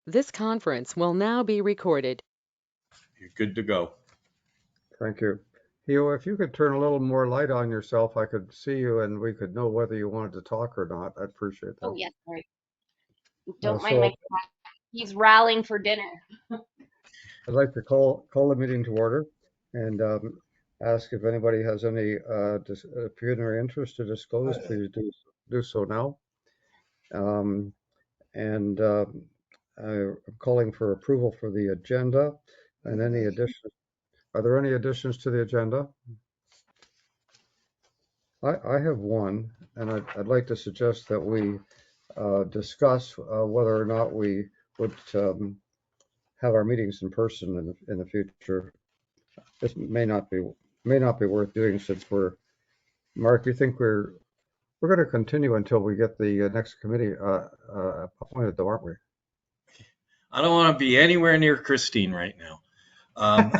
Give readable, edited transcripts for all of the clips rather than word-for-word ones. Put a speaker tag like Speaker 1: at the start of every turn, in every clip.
Speaker 1: This conference will now be recorded.
Speaker 2: You're good to go.
Speaker 3: Thank you. Hugh, if you could turn a little more light on yourself, I could see you and we could know whether you wanted to talk or not. I'd appreciate that.
Speaker 4: Oh, yes, sorry. Don't mind my
Speaker 3: So
Speaker 4: cat. He's rallying for dinner.
Speaker 3: I'd like to call the meeting to order and ask if anybody has any pecuniary interest to disclose, please do so now. Um, and I'm calling for approval for the agenda and any additions. Are there any additions to the agenda? I have one, and I'd like to suggest that we discuss whether or not we would have our meetings in person in the future. This may not be worth doing since Mark, you think we're going to continue until we get the next committee appointed, though, aren't we?
Speaker 2: I don't want to be anywhere near Christine right now. Um,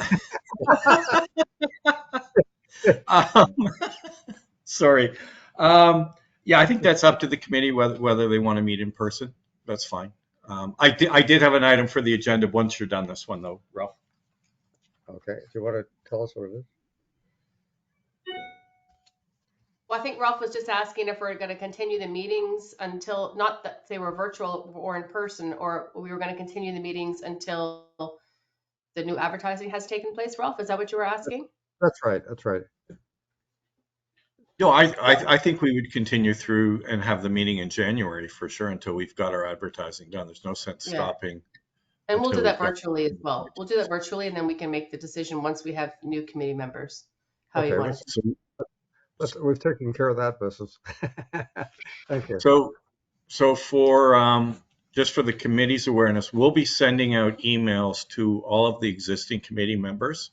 Speaker 2: sorry. Yeah, I think that's up to the committee whether they want to meet in person. That's fine. I did have an item for the agenda once you're done this one, though, Ralph.
Speaker 3: Okay. Do you want to tell us what it is?
Speaker 5: Well, I think Ralph was just asking if we're going to continue the meetings until, not that they were virtual or in person, or we were going to continue the meetings until the new advertising has taken place. Ralph, is that what you were asking?
Speaker 3: That's right. That's right.
Speaker 2: No, I think we would continue through and have the meeting in January for sure until we've got our advertising done. There's no sense stopping.
Speaker 5: And we'll do
Speaker 2: until
Speaker 5: that
Speaker 2: we've got-
Speaker 5: virtually as well. We'll do that virtually, and then we can make the decision once we have new committee members, how you
Speaker 3: Okay.
Speaker 5: want it.
Speaker 3: We've taken care of that business. Thank you.
Speaker 2: So for just for the committee's awareness, we'll be sending out emails to all of the existing committee members,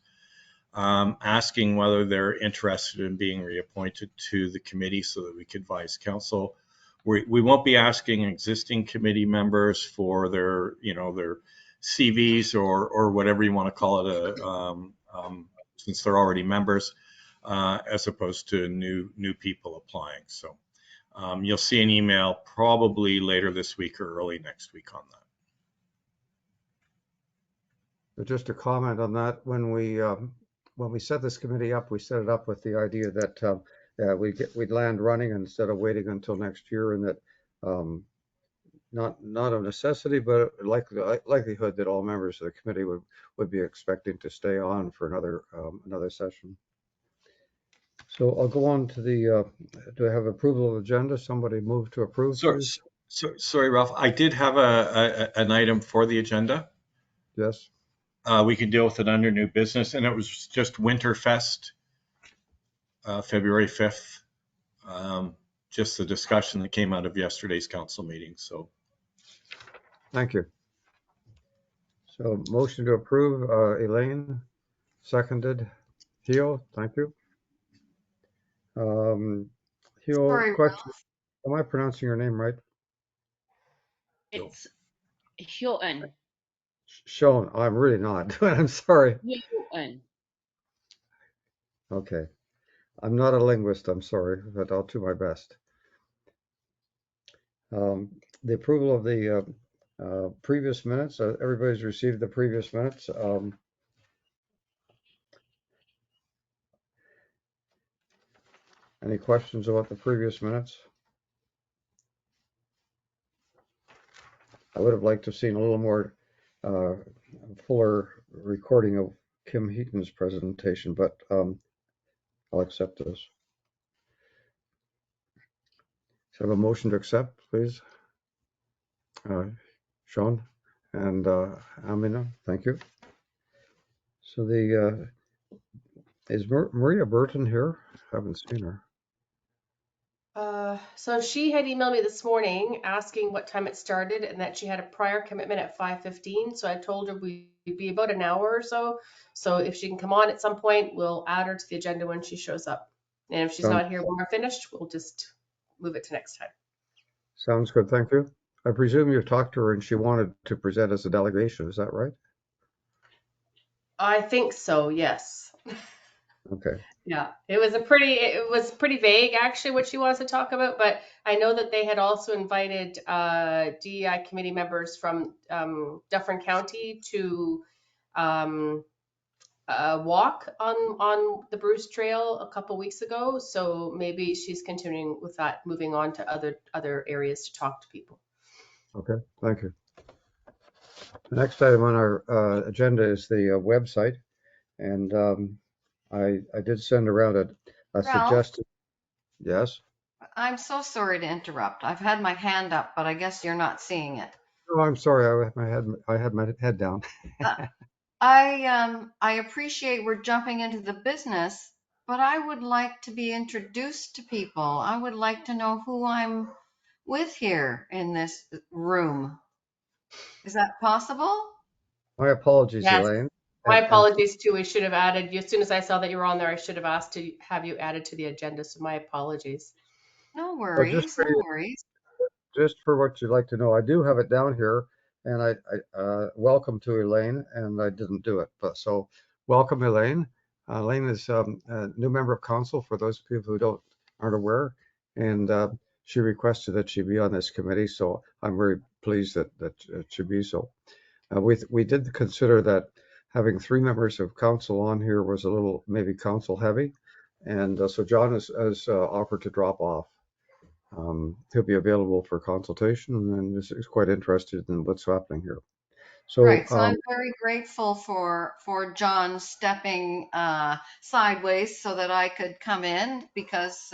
Speaker 2: asking whether they're interested in being reappointed to the committee so that we can advise council. We won't be asking existing committee members for their CVs or whatever you want to call it, since they're already members, as opposed to new people applying. So you'll see an email probably later this week or early next week on that.
Speaker 3: Just a comment on that. When we set this committee up, we set it up with the idea that we'd land running instead of waiting until next year, and that not a necessity, but likelihood that all members of the committee would be expecting to stay on for another session. So I'll go on to do I have approval of agenda? Somebody move to approve, please.
Speaker 2: Sorry, Ralph. I did have an item for the agenda.
Speaker 3: Yes.
Speaker 2: We can deal with it under new business, and it was just Winterfest, February 5th. Just the discussion that came out of yesterday's council meeting. So,
Speaker 3: thank you. So motion to approve, Elaine, seconded. Hio, thank you. Hio, question. Am I pronouncing your name right?
Speaker 4: It's Hilton.
Speaker 3: Sean, I'm really not. I'm sorry.
Speaker 4: Hilton.
Speaker 3: Okay. I'm not a linguist, I'm sorry, but I'll do my best. The approval of the previous minutes. Everybody's received the previous minutes. Any questions about the previous minutes? I would have liked to have seen a little more fuller recording of Kim Heaton's presentation, but I'll accept this. So I have a motion to accept, please. Sean and Amina, thank you. So is Maria Burton here? I haven't seen her.
Speaker 5: So she had emailed me this morning asking what time it started and that she had a prior commitment at 5:15. So I told her we'd be about an hour or so. So if she can come on at some point, we'll add her to the agenda when she shows up. And if she's not here when we're finished, we'll just move it to next time.
Speaker 3: Sounds good. Thank you. I presume you've talked to her and she wanted to present as a delegation. Is that right?
Speaker 5: I think so, yes.
Speaker 3: Okay.
Speaker 5: Yeah, it was pretty vague actually what she wants to talk about, but I know that they had also invited DEI committee members from Dufferin County to um, walk on the Bruce Trail a couple weeks ago. So maybe she's continuing with that, moving on to other areas to talk to people.
Speaker 3: Okay. Thank you. The next item on our agenda is the website, and I did send around a
Speaker 6: Ralph,
Speaker 3: suggested. Yes.
Speaker 6: I'm so sorry to interrupt. I've had my hand up, but I guess you're not seeing it.
Speaker 3: Oh, I'm sorry. I had my head down.
Speaker 6: Uh, I appreciate we're jumping into the business, but I would like to be introduced to people. I would like to know who I'm with here in this room. Is that possible?
Speaker 3: My apologies,
Speaker 5: Yes.
Speaker 3: Elaine.
Speaker 5: My
Speaker 3: And
Speaker 5: apologies too. We should have added you as soon as I saw that you were on there. I should have asked to have you added to the agenda. So my apologies.
Speaker 6: No
Speaker 3: so just
Speaker 6: worries,
Speaker 3: for
Speaker 6: no
Speaker 3: you,
Speaker 6: worries.
Speaker 3: just for what you'd like to know, I do have it down here, and I welcome to Elaine, and I didn't do it, but so welcome, Elaine. Elaine is a new member of council for those people who aren't aware, and she requested that she be on this committee, so I'm very pleased that she be so. We did consider that having three members of council on here was a little maybe council heavy, and so John has offered to drop off. He'll be available for consultation and is quite interested in what's happening here. So,
Speaker 6: Right, so I'm very grateful for John stepping sideways so that I could come in because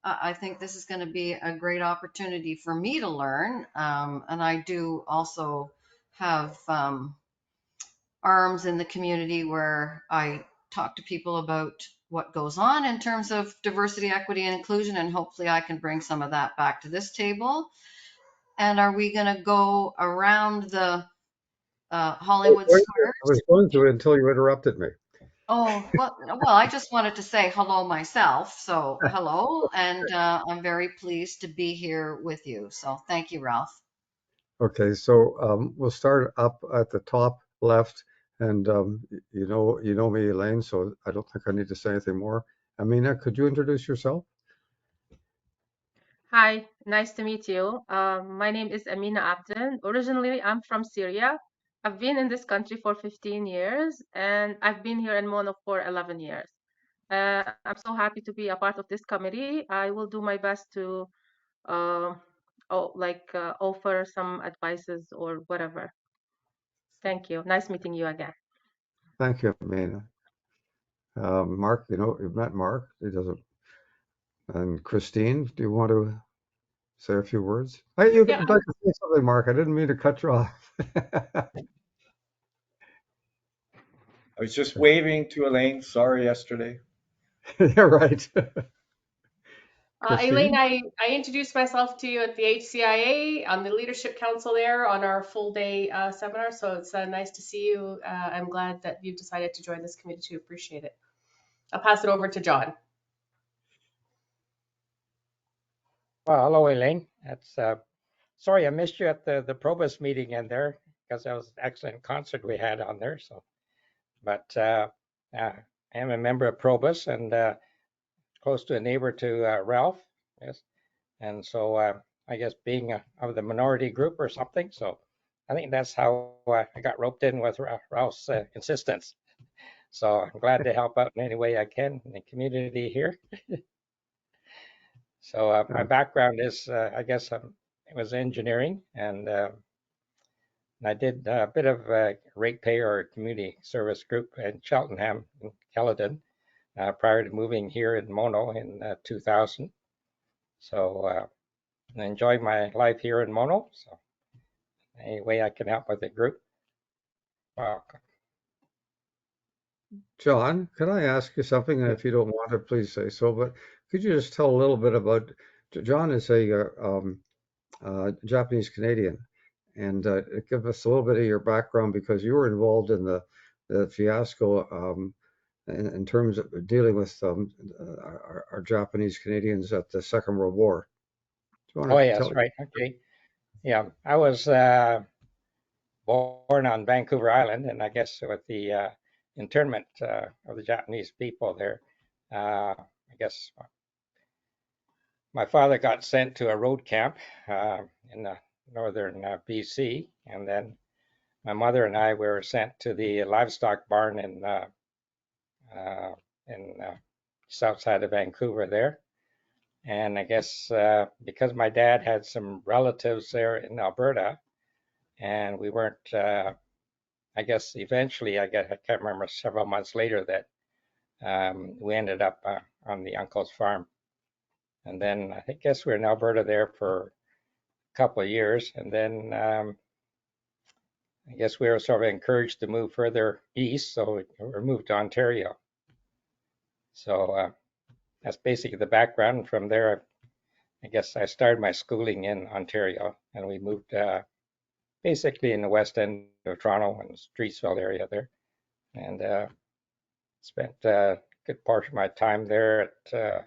Speaker 6: I think this is going to be a great opportunity for me to learn. And I do also have arms in the community where I talk to people about what goes on in terms of diversity, equity, and inclusion, and hopefully I can bring some of that back to this table. And are we going to go around the Hollywood
Speaker 3: I
Speaker 6: Squares?
Speaker 3: was going to until you interrupted me.
Speaker 6: Oh, well, I just wanted to say hello myself. So hello, and I'm very pleased to be here with you. So thank you, Ralph.
Speaker 3: Okay, so we'll start up at the top left, and you know me, Elaine, so I don't think I need to say anything more. Amina, could you introduce yourself?
Speaker 7: Hi, nice to meet you. My name is Amina Abdin. Originally, I'm from Syria. I've been in this country for 15 years, and I've been here in Mono for 11 years. I'm so happy to be a part of this committee. I will do my best to uh, offer some advices or whatever. Thank you. Nice meeting you again.
Speaker 3: Thank you, Amina. Mark, you've met Mark. He doesn't. And Christine, do you want to say a few words? You'd
Speaker 5: Yeah.
Speaker 3: like to say something, Mark. I didn't mean to cut you off.
Speaker 2: I was just waving to Elaine. Sorry yesterday.
Speaker 3: Yeah, right.
Speaker 5: Elaine,
Speaker 3: Christine?
Speaker 5: I introduced myself to you at the HCIA on the Leadership Council there on our full day seminar. So it's nice to see you. I'm glad that you've decided to join this committee too. Appreciate it. I'll pass it over to John.
Speaker 8: Well, hello, Elaine. That's sorry I missed you at the Probus meeting in there because that was an excellent concert we had on there. So, but I am a member of Probus and close to a neighbor to Ralph. Yes, and so I guess being of the minority group or something. So I think that's how I got roped in with Ralph's insistence. So I'm glad to help out in any way I can in the community here. So my background is, I guess, it was engineering, and I did a bit of ratepayer or community service group in Cheltenham, in Caledon, prior to moving here in Mono in 2000. So I enjoy my life here in Mono. So any way I can help with the group, welcome.
Speaker 3: John, can I ask you something? And if you don't want to, please say so. But could you just tell a little bit about John is a Japanese Canadian, and give us a little bit of your background because you were involved in the fiasco in terms of dealing with our Japanese Canadians at the Second World War. Do you
Speaker 8: Oh,
Speaker 3: want to
Speaker 8: yes,
Speaker 3: tell?
Speaker 8: right. Okay. Yeah, I was born on Vancouver Island, and I guess with the internment of the Japanese people there. I guess my father got sent to a road camp in northern BC, and then my mother and I were sent to the livestock barn in south side of Vancouver there. And I guess because my dad had some relatives there in Alberta, and we weren't, I guess eventually, I can't remember, several months later that we ended up on the uncle's farm. And then I guess we were in Alberta there for a couple of years. And then I guess we were sort of encouraged to move further east, so we moved to Ontario. So that's basically the background. From there, I guess I started my schooling in Ontario, and we moved basically in the west end of Toronto and Streetsville area there, and spent a good portion of my time there at,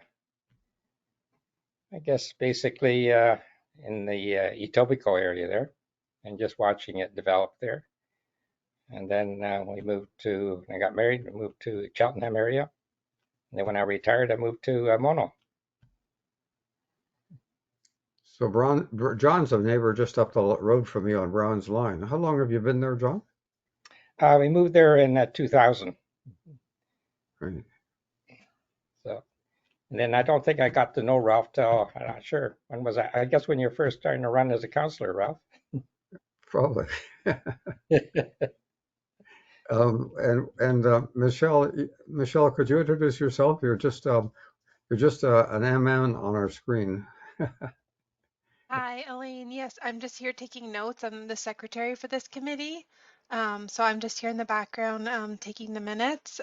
Speaker 8: I guess, basically in the Etobicoke area there, and just watching it develop there. And then when I got married, we moved to Cheltenham area. And then when I retired, I moved to Mono.
Speaker 3: So John's a neighbor just up the road from me on Brown's Line. How long have you been there, John?
Speaker 8: We moved there in 2000.
Speaker 3: Right.
Speaker 8: So, and then I don't think I got to know Ralph till, I'm not sure, when was I guess when you're first starting to run as a counselor, Ralph.
Speaker 3: Probably. Michelle, could you introduce yourself? You're just an MN on our screen.
Speaker 9: Hi, Elaine. Yes, I'm just here taking notes. I'm the secretary for this committee. So I'm just here in the background taking the minutes.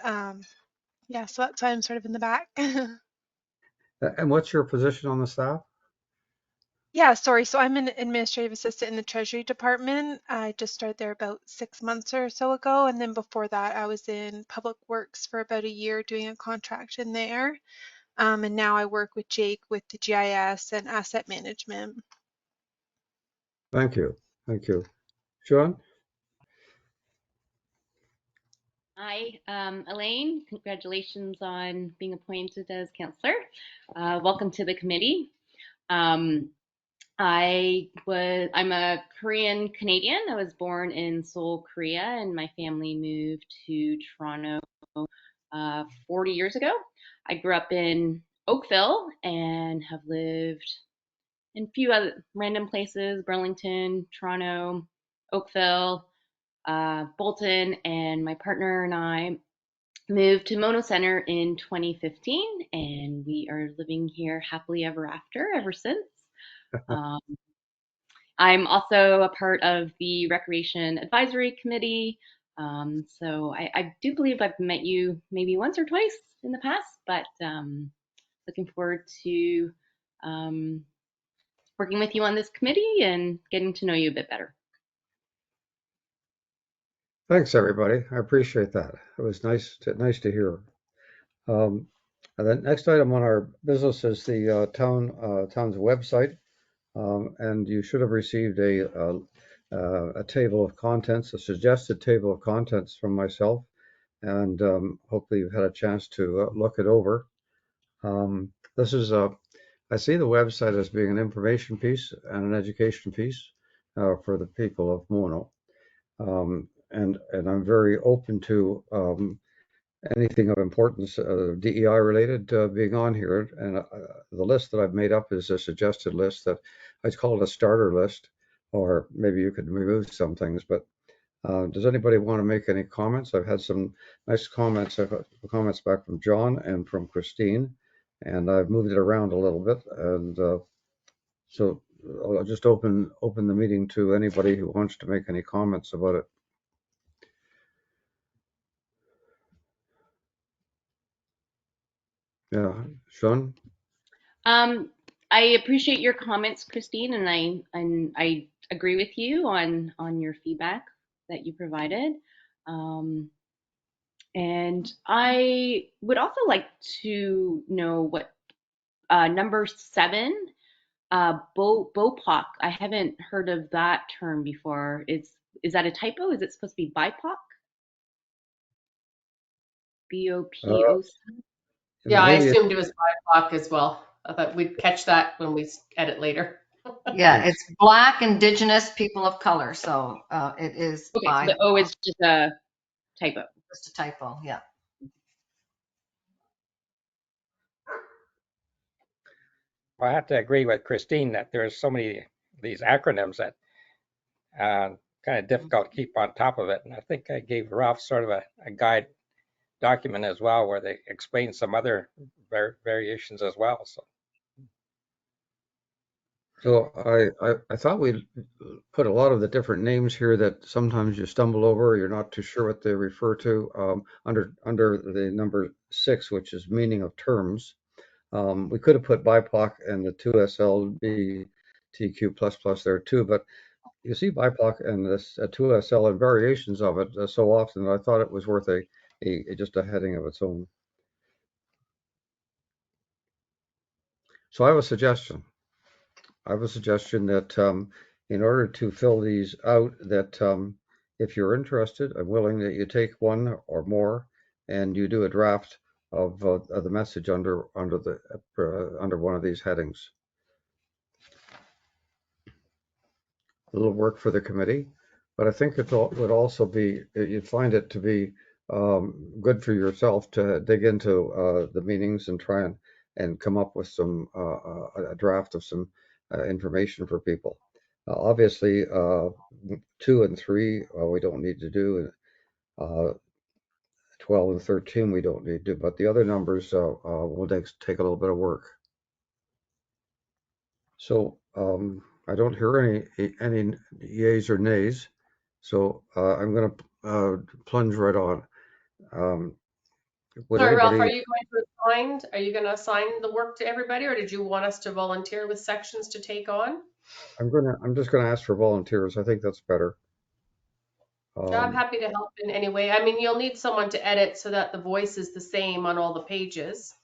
Speaker 9: Yeah, so that's why I'm sort of in the back.
Speaker 3: And what's your position on the staff?
Speaker 9: Yeah, sorry. So I'm an administrative assistant in the Treasury Department. I just started there about 6 months or so ago. And then before that, I was in Public Works for about a year doing a contract in there. And now I work with Jake with the GIS and asset management.
Speaker 3: Thank you. Thank you. Sean?
Speaker 4: Hi, Elaine. Congratulations on being appointed as counselor. Welcome to the committee. I'm a Korean Canadian. I was born in Seoul, Korea, and my family moved to Toronto 40 years ago. I grew up in Oakville and have lived in a few other random places: Burlington, Toronto, Oakville, Bolton, and my partner and I moved to Mono Center in 2015, and we are living here happily ever after ever since. Um, I'm also a part of the Recreation Advisory Committee. So I do believe I've met you maybe once or twice in the past, but looking forward to working with you on this committee and getting to know you a bit better.
Speaker 3: Thanks, everybody. I appreciate that. It was nice to hear. And the next item on our business is the town's website, and you should have received a table of contents, a suggested table of contents from myself, and hopefully you've had a chance to look it over. This is I see the website as being an information piece and an education piece for the people of Mono. And I'm very open to anything of importance, DEI related, being on here. And the list that I've made up is a suggested list that I call it a starter list, or maybe you could remove some things. But does anybody want to make any comments? I've had some nice comments. I've got comments back from John and from Christine, and I've moved it around a little bit. And so I'll just open the meeting to anybody who wants to make any comments about it. Yeah, Sean?
Speaker 4: I appreciate your comments, Christine, and I agree with you on your feedback that you provided. And I would also like to know what number 7, BOPOC. I haven't heard of that term before. Is that a typo? Is it supposed to be BIPOC? BOPOC.
Speaker 5: Yeah, I
Speaker 3: Maybe
Speaker 5: assumed it was 5 o'clock as well. I thought we'd catch that when we edit later.
Speaker 6: Yeah,
Speaker 3: it's
Speaker 6: it's Black Indigenous People of Color. So it is
Speaker 4: Okay, so
Speaker 6: 5
Speaker 4: the O
Speaker 6: o'clock.
Speaker 4: is just a typo.
Speaker 6: Just a typo. Yeah.
Speaker 8: I have to agree with Christine that there's so many these acronyms that kind of difficult to keep on top of it. And I think I gave Ralph sort of a guide document as well where they explain some other variations as well.
Speaker 3: So I thought we put a lot of the different names here that sometimes you stumble over, you're not too sure what they refer to, under the number 6, which is meaning of terms. We could have put BIPOC and the 2SLBTQ++ there too, but you see BIPOC and this 2SL and variations of it so often that I thought it was worth just a heading of its own. So I have a suggestion. That in order to fill these out, that if you're interested, I'm willing that you take one or more and you do a draft of the message under one of these headings. A little work for the committee, but I think it would also be, you'd find it to be good for yourself to dig into the meanings and try and come up with some a draft of some information for people. Obviously, 2 and 3 we don't need to do. 12 and 13 we don't need to, but the other numbers will take a little bit of work. So I don't hear any yays or nays. So I'm going to plunge right on. Would
Speaker 5: Sorry, Ralph,
Speaker 3: anybody?
Speaker 5: are you going to assign the work to everybody, or did you want us to volunteer with sections to take on?
Speaker 3: I'm just gonna ask for volunteers. I think that's better.
Speaker 5: Yeah, I'm
Speaker 3: Um,
Speaker 5: happy to help in any way. I mean, you'll need someone to edit so that the voice is the same on all the pages,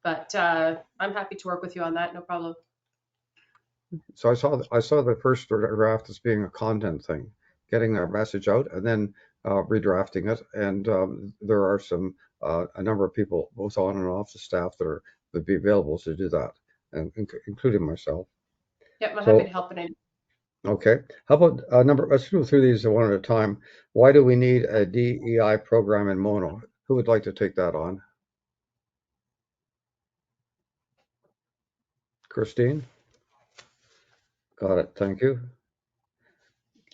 Speaker 5: but I'm happy to work with you on that, no problem.
Speaker 3: so I saw the first draft as being a content thing, getting our message out and then redrafting it. And there are a number of people both on and off the staff that would be available to do that, and including myself.
Speaker 5: Yep, I'm happy to
Speaker 3: So
Speaker 5: help in any.
Speaker 3: okay, how about let's go through these one at a time. Why do we need a DEI program in Mono? Who would like to take that on? Christine? Got it. Thank you.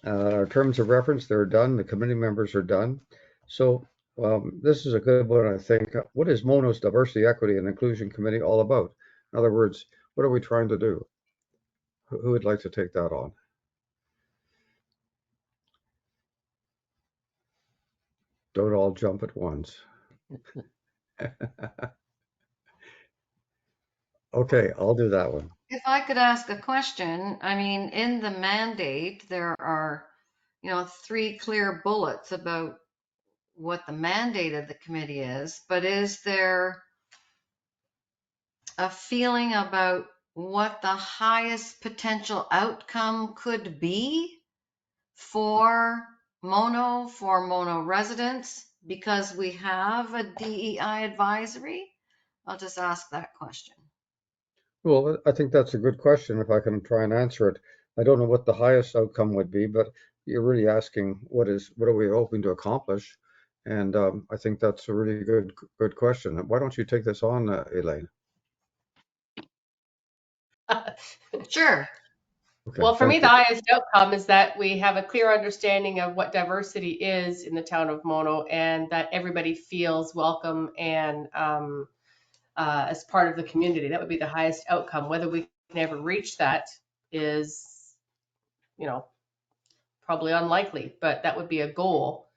Speaker 3: Our terms of reference, they're done. The committee members are done. So this is a good one, I think. What is Mono's Diversity, Equity, and Inclusion Committee all about? In other words, what are we trying to do? Who would like to take that on? Don't all jump at once. Okay, I'll do that one.
Speaker 6: If I could ask a question, I mean, in the mandate, there are, 3 clear bullets about what the mandate of the committee is, but is there a feeling about what the highest potential outcome could be for Mono residents, because we have a DEI advisory? I'll just ask that question.
Speaker 3: Well, I think that's a good question, if I can try and answer it. I don't know what the highest outcome would be, but you're really asking what are we hoping to accomplish? And I think that's a really good question. Why don't you take this on, Elaine?
Speaker 6: Sure.
Speaker 3: Okay,
Speaker 5: Well, for me,
Speaker 3: thank
Speaker 5: the
Speaker 3: you.
Speaker 5: highest outcome is that we have a clear understanding of what diversity is in the town of Mono, and that everybody feels welcome and as part of the community. That would be the highest outcome. Whether we can ever reach that is, probably unlikely, but that would be a goal,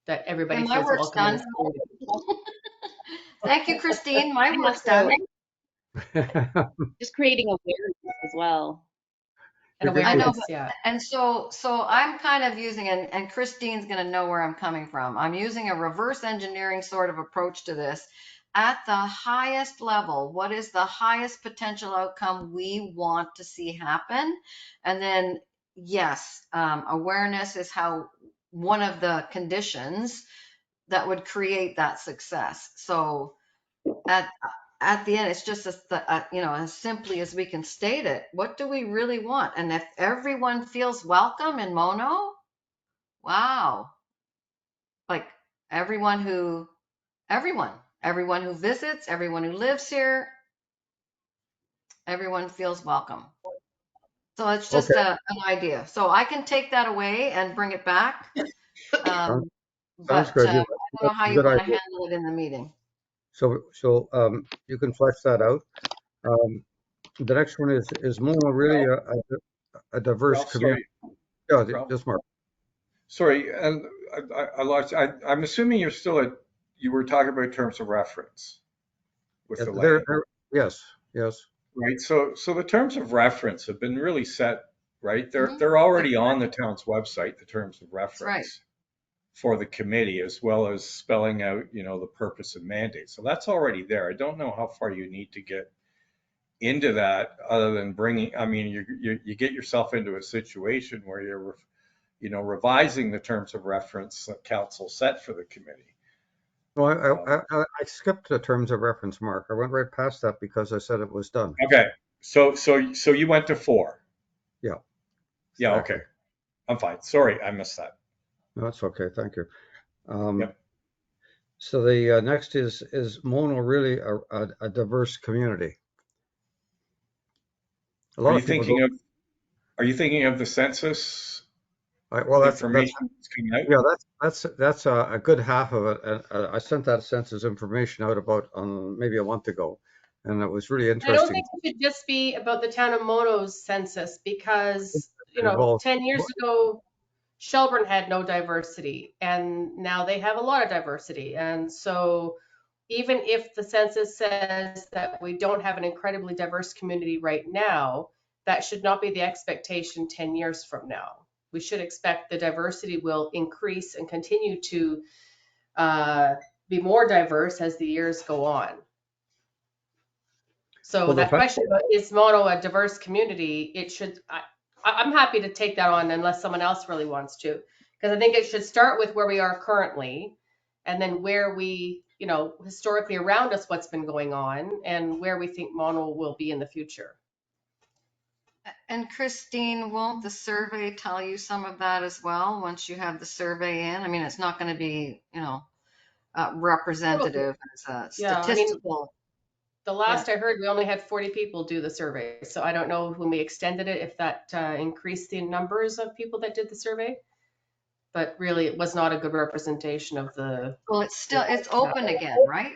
Speaker 5: that everybody
Speaker 6: And my
Speaker 5: feels
Speaker 6: work's
Speaker 5: welcome in
Speaker 6: done.
Speaker 5: this community.
Speaker 6: Thank you, Christine. My
Speaker 4: And
Speaker 6: work's done.
Speaker 4: also just creating awareness as well.
Speaker 5: And
Speaker 3: Good
Speaker 6: I know,
Speaker 5: awareness,
Speaker 6: but,
Speaker 5: yeah.
Speaker 6: and so I'm kind of using, and Christine's going to know where I'm coming from. I'm using a reverse engineering sort of approach to this. At the highest level, what is the highest potential outcome we want to see happen? And then, yes, awareness is one of the conditions, that would create that success. So at the end, it's just as simply as we can state it. What do we really want? And if everyone feels welcome in Mono, wow, like everyone who visits, everyone who lives here, everyone feels welcome. So it's just
Speaker 3: Okay,
Speaker 6: an idea. So I can take that away and bring it back.
Speaker 3: sounds sounds
Speaker 6: But
Speaker 3: good.
Speaker 6: I don't know
Speaker 3: That's
Speaker 6: how
Speaker 3: a
Speaker 6: you
Speaker 3: good
Speaker 6: want to
Speaker 3: idea.
Speaker 6: handle it in the meeting.
Speaker 3: So you can flesh that out. Um, the next one is Mona really a diverse
Speaker 2: Ralph,
Speaker 3: community?
Speaker 2: sorry,
Speaker 3: Yeah,
Speaker 2: Ralph.
Speaker 3: just Mark.
Speaker 2: Sorry, and I lost. I'm assuming you were talking about terms of reference with
Speaker 3: Yeah,
Speaker 2: Elaine,
Speaker 3: yes, yes.
Speaker 2: right? So the terms of reference have been really set, right?
Speaker 6: Mhm.
Speaker 2: They're already on the town's website, the terms of
Speaker 6: That's right.
Speaker 2: reference for the committee, as well as spelling out, the purpose and mandate. So that's already there. I don't know how far you need to get into that other than bringing, I mean, you get yourself into a situation where you're, revising the terms of reference that council set for the committee.
Speaker 3: Well,
Speaker 2: Um,
Speaker 3: I skipped the terms of reference, Mark. I went right past that because I said it was done.
Speaker 2: okay. So you went to 4.
Speaker 3: Yeah,
Speaker 2: Yeah. Okay.
Speaker 3: exactly.
Speaker 2: I'm fine. Sorry, I missed that.
Speaker 3: No, that's okay. Thank you. Um,
Speaker 2: Yep.
Speaker 3: so the next is Mono really a diverse community? A
Speaker 2: Are
Speaker 3: lot
Speaker 2: you
Speaker 3: of people don't.
Speaker 2: thinking of, are you thinking of the census
Speaker 3: Well, that's
Speaker 2: information that's coming out?
Speaker 3: yeah, that's a good half of it. And I sent that census information out about maybe a month ago, and it was really
Speaker 5: I don't
Speaker 3: interesting.
Speaker 5: think it should just be about the town of Mono's census because,
Speaker 3: It involves
Speaker 5: 10 years ago, Shelburne had no diversity, and now they have a lot of diversity. And so, even if the census says that we don't have an incredibly diverse community right now, that should not be the expectation 10 years from now. We should expect the diversity will increase and continue to uh, be more diverse as the years go on. So
Speaker 3: well, the
Speaker 5: that
Speaker 3: fact.
Speaker 5: question about is Mono a diverse community? I'm happy to take that on unless someone else really wants to, because I think it should start with where we are currently, and then where we, historically around us, what's been going on, and where we think Mono will be in the future.
Speaker 6: And Christine, won't the survey tell you some of that as well once you have the survey in? I mean, it's not going to be, representative as a
Speaker 5: Yeah, I mean,
Speaker 6: statistical.
Speaker 5: the
Speaker 6: Yeah.
Speaker 5: last I heard, we only had 40 people do the survey, so I don't know when we extended it if that increased the numbers of people that did the survey. But really, it was not a good representation of the.
Speaker 6: Well, it's open again, right?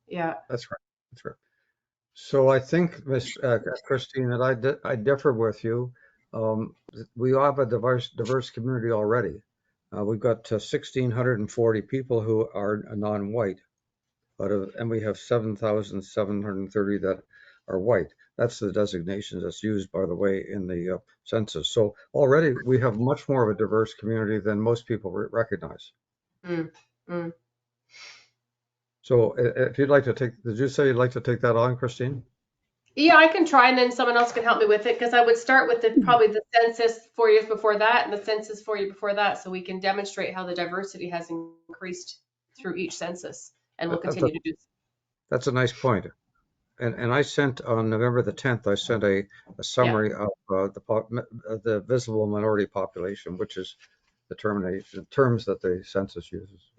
Speaker 5: Yeah.
Speaker 3: That's right. That's right. So I think, Miss Christine, that I differ with you. We have a diverse community already. We've got 1,640 people who are non-white, and we have 7,730 that are white. That's the designation that's used, by the way, in the census. So already we have much more of a diverse community than most people recognize.
Speaker 5: Mm, mm.
Speaker 3: So if you'd like to did you say you'd like to take that on, Christine?
Speaker 5: Yeah, I can try, and then someone else can help me with it because I would start with probably the census 4 years before that and the census 4 years before that, so we can demonstrate how the diversity has increased through each census, and we'll
Speaker 3: That's a,
Speaker 5: continue to do.
Speaker 3: that's a nice point. And I sent on November the 10th, I sent a
Speaker 5: Yeah.
Speaker 3: summary of the visible minority population, which is the terms that the census uses.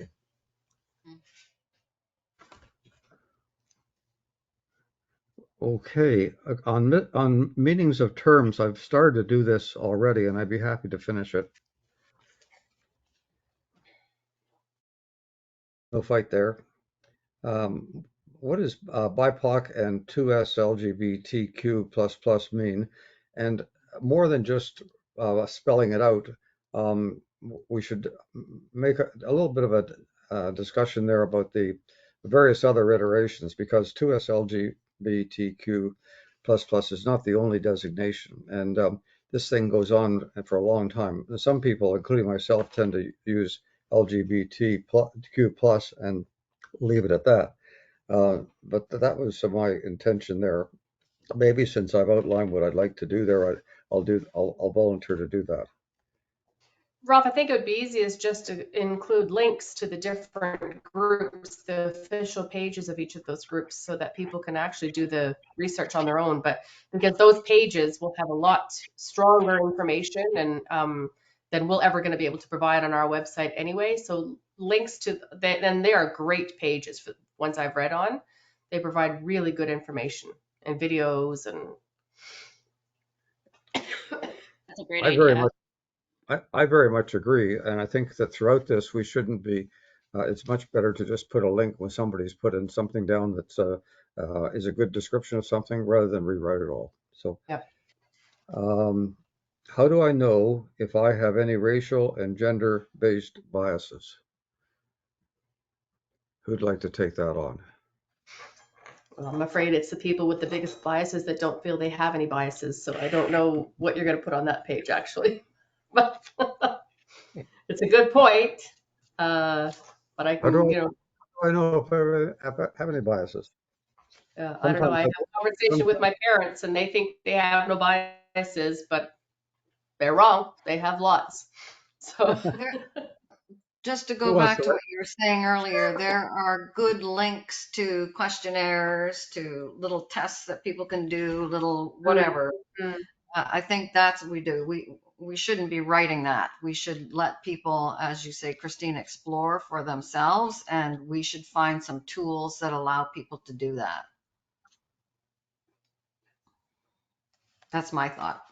Speaker 3: Okay, on meanings of terms, I've started to do this already, and I'd be happy to finish it. No fight there. What does BIPOC and 2S LGBTQ++ mean? And more than just spelling it out, we should make a little bit of a discussion there about the various other iterations, because 2S LGBTQ++ is not the only designation. And this thing goes on for a long time. Some people, including myself, tend to use LGBTQ+ and leave it at that. But that was my intention there. Maybe since I've outlined what I'd like to do there, I'll volunteer to do that.
Speaker 5: Ralph, I think it would be easiest just to include links to the different groups, the official pages of each of those groups, so that people can actually do the research on their own. But because those pages will have a lot stronger information and than we're ever going to be able to provide on our website anyway. So links to that, and they are great pages for ones I've read on. They provide really good information and videos and.
Speaker 4: That's a great
Speaker 3: I very
Speaker 4: idea.
Speaker 3: much, I very much agree, and I think that throughout this, we shouldn't be, it's much better to just put a link when somebody's putting something down that's, is a good description of something rather than rewrite it all. So,
Speaker 5: Yep.
Speaker 3: how do I know if I have any racial and gender-based biases? Who'd like to take that on?
Speaker 5: Well, I'm afraid it's the people with the biggest biases that don't feel they have any biases. So I don't know what you're going to put on that page, actually. But it's a good point. But I
Speaker 3: How do
Speaker 5: can, you know,
Speaker 3: I know if I have any biases?
Speaker 5: I don't know.
Speaker 3: Sometimes
Speaker 5: I have a conversation with my parents and they think they have no biases, but they're wrong. They have lots. So,
Speaker 6: Just to
Speaker 3: who
Speaker 6: go
Speaker 3: wants
Speaker 6: back
Speaker 3: to,
Speaker 6: to what you were saying earlier, there are good links to questionnaires, to little tests that people can do, little whatever.
Speaker 5: mm,
Speaker 6: I think that's what we do. We shouldn't be writing that. We should let people, as you say, Christine, explore for themselves, and we should find some tools that allow people to do that. That's my thought.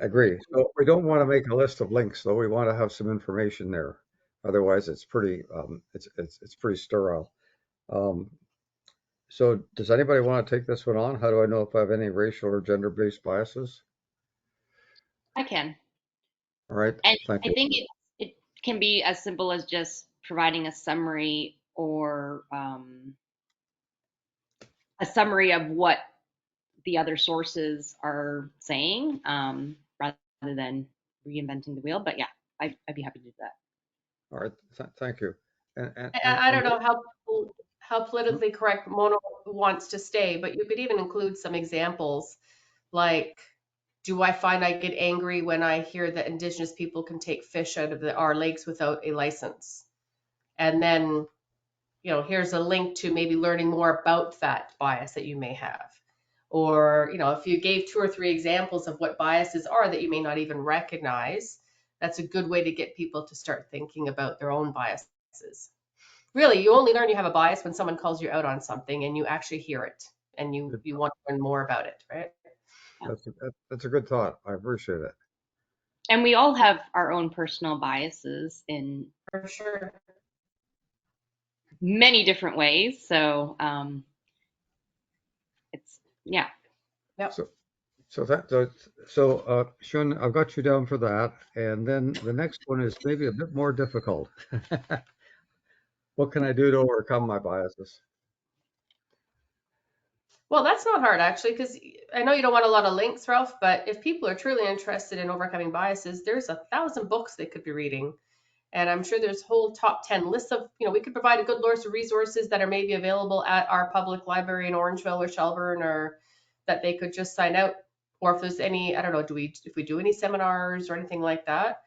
Speaker 3: agree. So we don't want to make a list of links, though. We want to have some information there. Otherwise, it's pretty, it's pretty sterile. Um, so does anybody want to take this one on? How do I know if I have any racial or gender-based biases?
Speaker 4: I can.
Speaker 3: All right,
Speaker 4: And
Speaker 3: thank
Speaker 4: I
Speaker 3: you.
Speaker 4: think it can be as simple as just providing a summary or a summary of what the other sources are saying, rather than reinventing the wheel. But yeah, I'd be happy to do that.
Speaker 3: All right, thank you. And,
Speaker 5: I don't
Speaker 3: and
Speaker 5: know how politically correct Mona wants to stay, but you could even include some examples like, do I find I get angry when I hear that Indigenous people can take fish out of our lakes without a license? And then, here's a link to maybe learning more about that bias that you may have. Or, if you gave 2 or 3 examples of what biases are that you may not even recognize, that's a good way to get people to start thinking about their own biases. Really, you only learn you have a bias when someone calls you out on something and you actually hear it and you want to learn more about it, right?
Speaker 3: that's a good thought. I appreciate it.
Speaker 4: And we all have our own personal biases in
Speaker 5: For sure.
Speaker 4: many different ways. So it's, yeah.
Speaker 5: Yep.
Speaker 3: So Shun, I've got you down for that. And then the next one is maybe a bit more difficult. What can I do to overcome my biases?
Speaker 5: Well, that's not hard actually, because I know you don't want a lot of links, Ralph, but if people are truly interested in overcoming biases, there's 1,000 books they could be reading. And I'm sure there's whole top 10 lists of, we could provide a good list of resources that are maybe available at our public library in Orangeville or Shelburne, or that they could just sign out. Or if there's any, I don't know, if we do any seminars or anything like that.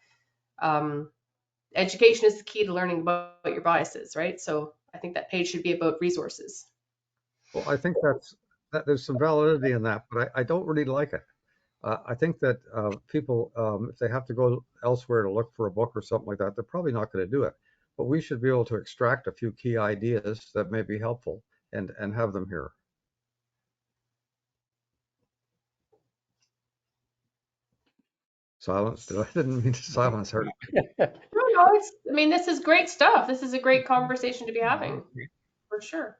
Speaker 5: Education is the key to learning about your biases, right? So I think that page should be about resources.
Speaker 3: Well, I think that there's some validity in that, but I don't really like it. I think that people, if they have to go elsewhere to look for a book or something like that, they're probably not going to do it. But we should be able to extract a few key ideas that may be helpful and have them here. Silence. I didn't mean to silence her.
Speaker 5: No, this is great stuff. This is a great conversation to be having, for sure.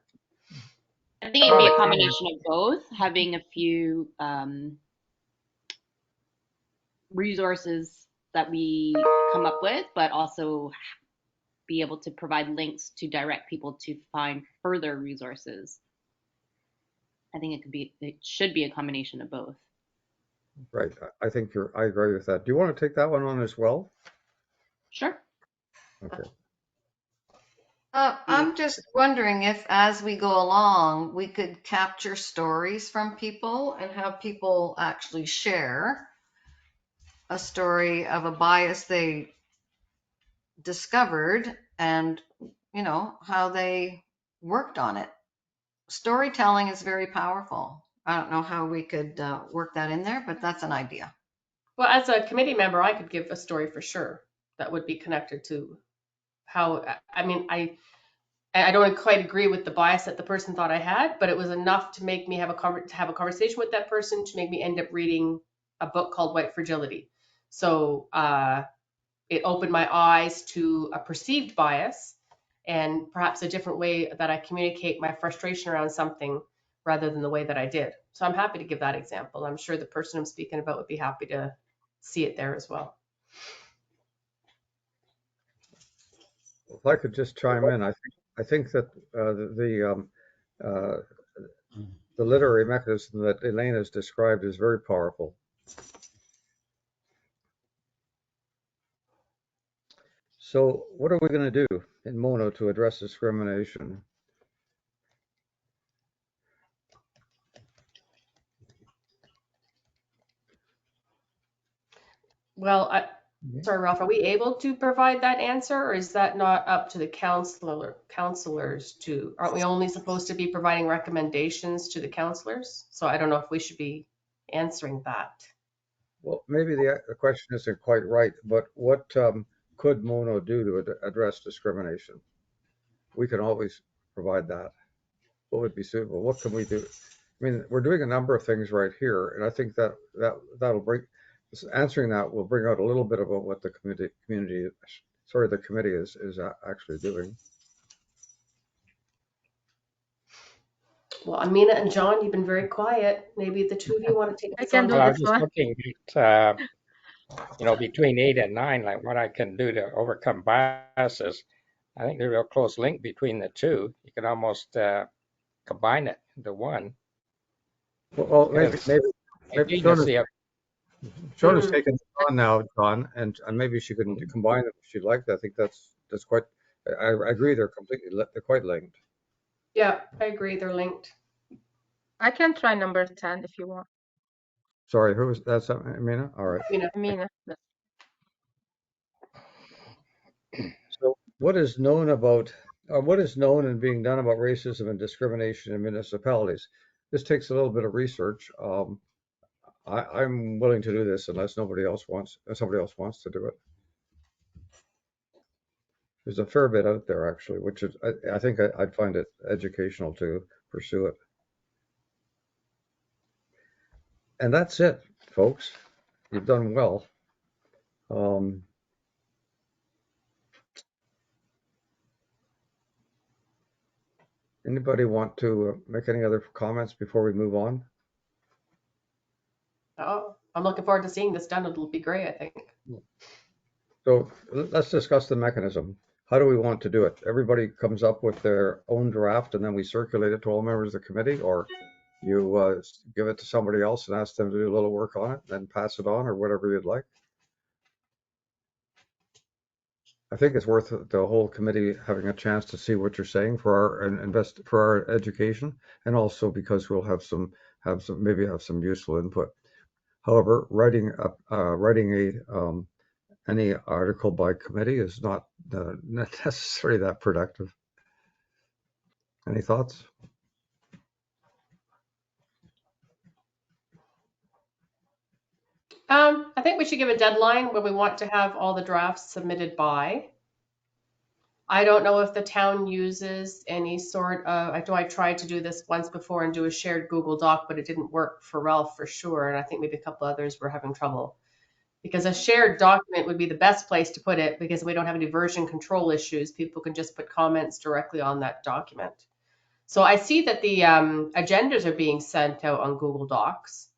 Speaker 4: I think it'd be a combination of both, having a few resources that we come up with, but also be able to provide links to direct people to find further resources. I think it should be a combination of both.
Speaker 3: Right. I agree with that. Do you want to take that one on as well?
Speaker 4: Sure.
Speaker 3: Okay.
Speaker 6: I'm just wondering if, as we go along, we could capture stories from people and have people actually share. a story of a bias they discovered and, how they worked on it. Storytelling is very powerful. I don't know how we could work that in there, but that's an idea.
Speaker 5: Well, as a committee member, I could give a story for sure that would be connected to how, I mean, I don't quite agree with the bias that the person thought I had, but it was enough to make me have a conversation with that person to make me end up reading a book called White Fragility. So it opened my eyes to a perceived bias and perhaps a different way that I communicate my frustration around something rather than the way that I did. So I'm happy to give that example. I'm sure the person I'm speaking about would be happy to see it there as well.
Speaker 3: If I could just chime in, I think that uh, the literary mechanism that Elaine has described is very powerful. So what are we going to do in Mono to address discrimination?
Speaker 5: Well, sorry, Ralph, are we able to provide that answer, or is that not up to the counselors to, aren't we only supposed to be providing recommendations to the counselors? So I don't know if we should be answering that.
Speaker 3: Well, maybe the question isn't quite right, but what could Mono do to address discrimination? We can always provide that. What would be suitable? What can we do? I mean, we're doing a number of things right here, and I think that'll bring answering that will bring out a little bit about what the the committee is actually doing.
Speaker 5: Well, Amina and John, you've been very quiet. Maybe the two of you want to take
Speaker 7: I
Speaker 5: this
Speaker 7: can
Speaker 5: on
Speaker 7: do
Speaker 8: Well, I
Speaker 5: board.
Speaker 8: was
Speaker 7: this
Speaker 8: just
Speaker 7: one.
Speaker 8: looking at, between 8 and 9, like what I can do to overcome biases. I think there's a real close link between the two. You can almost combine it into one.
Speaker 3: Well, maybe
Speaker 8: Because
Speaker 3: maybe maybe
Speaker 8: indeed, you see a
Speaker 3: Shauna's taken it on now, John, and maybe she can combine them if she'd like. I think that's quite. I agree. They're quite linked.
Speaker 5: Yeah, I agree. They're linked.
Speaker 7: I can try number 10 if you want.
Speaker 3: Sorry, who was that's Amina? All right.
Speaker 5: You know,
Speaker 7: I mean,
Speaker 3: So what is known and being done about racism and discrimination in municipalities? This takes a little bit of research. I'm willing to do this unless somebody else wants to do it. There's a fair bit out there actually, which is I think I'd find it educational to pursue it. And that's it, folks. You've done well. Anybody want to make any other comments before we move on?
Speaker 5: oh, I'm looking forward to seeing this done. It'll be great, I think.
Speaker 3: So let's discuss the mechanism. How do we want to do it? Everybody comes up with their own draft and then we circulate it to all members of the committee, or you give it to somebody else and ask them to do a little work on it, then pass it on, or whatever you'd like. I think it's worth the whole committee having a chance to see what you're saying for our education, and also because we'll have some useful input. However, writing any article by committee is not necessarily that productive. Any thoughts?
Speaker 5: I think we should give a deadline when we want to have all the drafts submitted by. I don't know if the town uses any sort of, I tried to do this once before and do a shared Google Doc, but it didn't work for Ralph for sure. And I think maybe a couple others were having trouble. Because a shared document would be the best place to put it because we don't have any version control issues. People can just put comments directly on that document. So I see that the agendas are being sent out on Google Docs.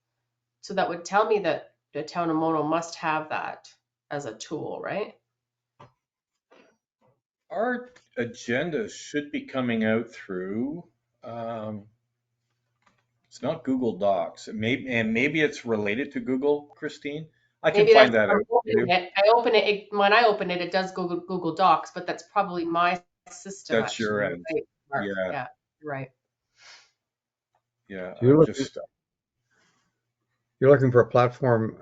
Speaker 5: So that would tell me that the town of Mono must have that as a tool, right?
Speaker 2: Our agenda should be coming out through, it's not Google Docs. Maybe it's related to Google, Christine. I can
Speaker 5: Maybe
Speaker 2: find
Speaker 5: that's
Speaker 2: that out for you.
Speaker 5: when I open it, it does Google Docs, but that's probably my system
Speaker 2: That's your
Speaker 5: actually.
Speaker 2: end.
Speaker 5: Right, Mark.
Speaker 2: Yeah,
Speaker 5: Yeah, you're right.
Speaker 2: yeah.
Speaker 3: You're
Speaker 2: I'm
Speaker 3: looking,
Speaker 2: just,
Speaker 3: you're looking for a platform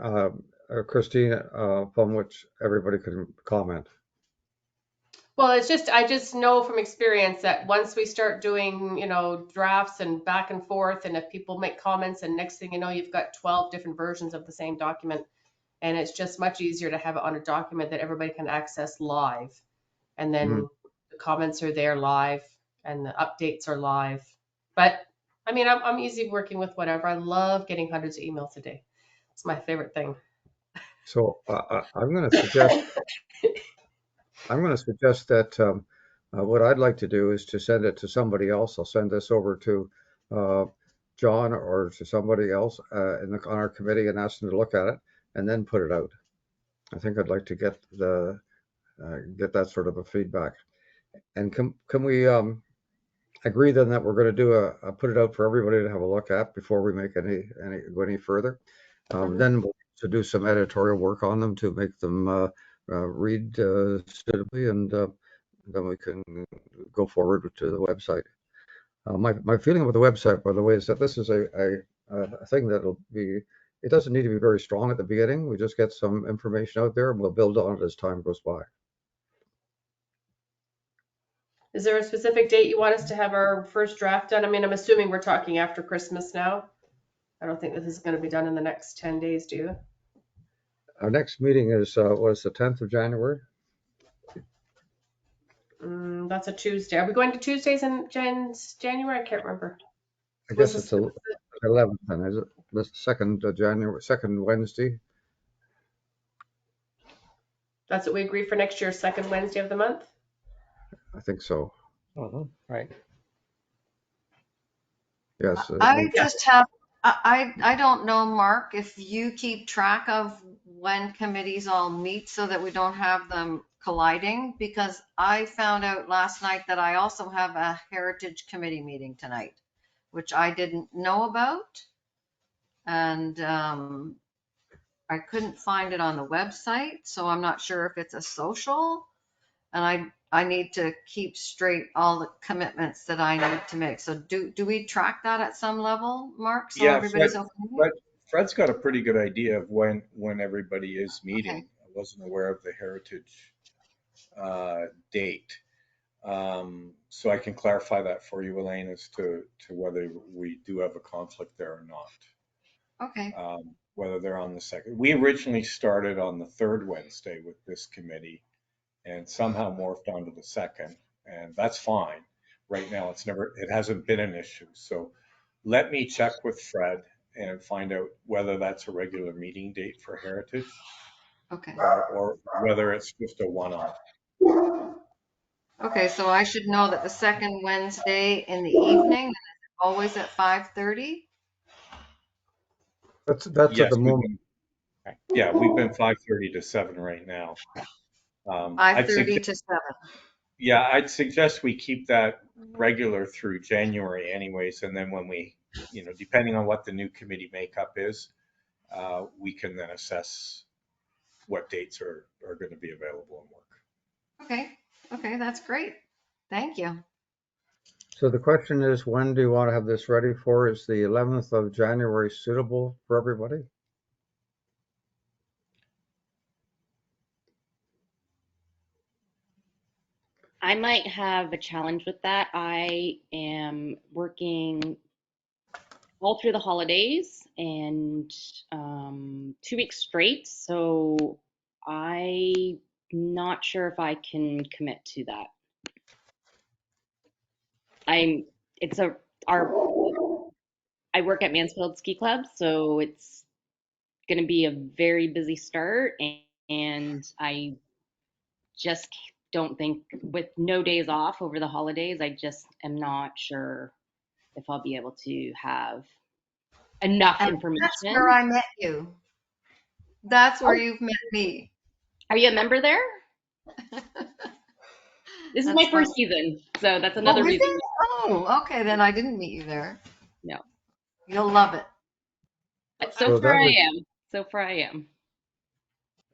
Speaker 3: Christine, upon which everybody can comment.
Speaker 5: Well, it's just, I just know from experience that once we start doing, drafts and back and forth, and if people make comments, and next thing you know, you've got 12 different versions of the same document. And it's just much easier to have it on a document that everybody can access live. And then the comments are there live and the updates are live. But I mean, I'm easy working with whatever. I love getting hundreds of emails a day. It's my favorite thing.
Speaker 3: So I'm going to suggest that what I'd like to do is to send it to somebody else. I'll send this over to John or to somebody else on our committee and ask them to look at it and then put it out. I think I'd like to get that sort of a feedback. And can we agree then that we're going to do a put it out for everybody to have a look at before we make go any further? Then we'll to do some editorial work on them to make them read suitably, and then we can go forward to the website. My feeling about the website, by the way, is that this is a thing that'll be. It doesn't need to be very strong at the beginning. We just get some information out there, and we'll build on it as time goes by.
Speaker 5: Is there a specific date you want us to have our first draft done? I mean, I'm assuming we're talking after Christmas now. I don't think this is going to be done in the next 10 days, do you?
Speaker 3: Our next meeting is the 10th of January?
Speaker 5: That's a Tuesday. Are we going to Tuesdays in January? I can't remember.
Speaker 3: I guess it's the 11th then, is it? The 2nd of January, second Wednesday.
Speaker 5: That's what we agreed for next year, second Wednesday of the month?
Speaker 3: I think so.
Speaker 8: Right.
Speaker 3: Yes.
Speaker 6: I don't know, Mark, if you keep track of when committees all meet so that we don't have them colliding, because I found out last night that I also have a Heritage Committee meeting tonight, which I didn't know about. And I couldn't find it on the website, so I'm not sure if it's a social. And I need to keep straight all the commitments that I need to make. So do we track that at some level, Mark? So
Speaker 2: Yeah,
Speaker 6: everybody's okay?
Speaker 2: Fred's got a pretty good idea of when everybody is meeting.
Speaker 6: Okay.
Speaker 2: I wasn't aware of the Heritage date. So I can clarify that for you, Elaine, as to whether we do have a conflict there or not.
Speaker 6: Okay.
Speaker 2: Whether they're on the second. We originally started on the third Wednesday with this committee and somehow morphed onto the second, and that's fine. Right now, it hasn't been an issue. So let me check with Fred and find out whether that's a regular meeting date for Heritage.
Speaker 6: Okay.
Speaker 2: Or whether it's just a one-off.
Speaker 6: Okay, so I should know that the second Wednesday in the evening, always at 5:30?
Speaker 3: That's
Speaker 2: Yes,
Speaker 3: at the moment.
Speaker 2: We've been 5:30 to 7 right now.
Speaker 6: 5:30 to 7.
Speaker 2: Yeah, I'd suggest we keep that regular through January anyways, and then when we, depending on what the new committee makeup is, we can then assess what dates are going to be available and work.
Speaker 6: Okay, that's great. Thank you.
Speaker 3: So the question is, when do you want to have this ready for? Is the 11th of January suitable for everybody?
Speaker 4: I might have a challenge with that. I am working all through the holidays and 2 weeks straight, so I'm not sure if I can commit to that. I work at Mansfield Ski Club, so it's going to be a very busy start, and I just don't think, with no days off over the holidays, I just am not sure if I'll be able to have enough information.
Speaker 6: That's where I met you. That's where you've met me.
Speaker 4: Are you a member there? This is my first season, so that's another reason.
Speaker 6: Oh, okay, then I didn't meet you there.
Speaker 4: No.
Speaker 6: You'll love it.
Speaker 4: So far I am. So far I am.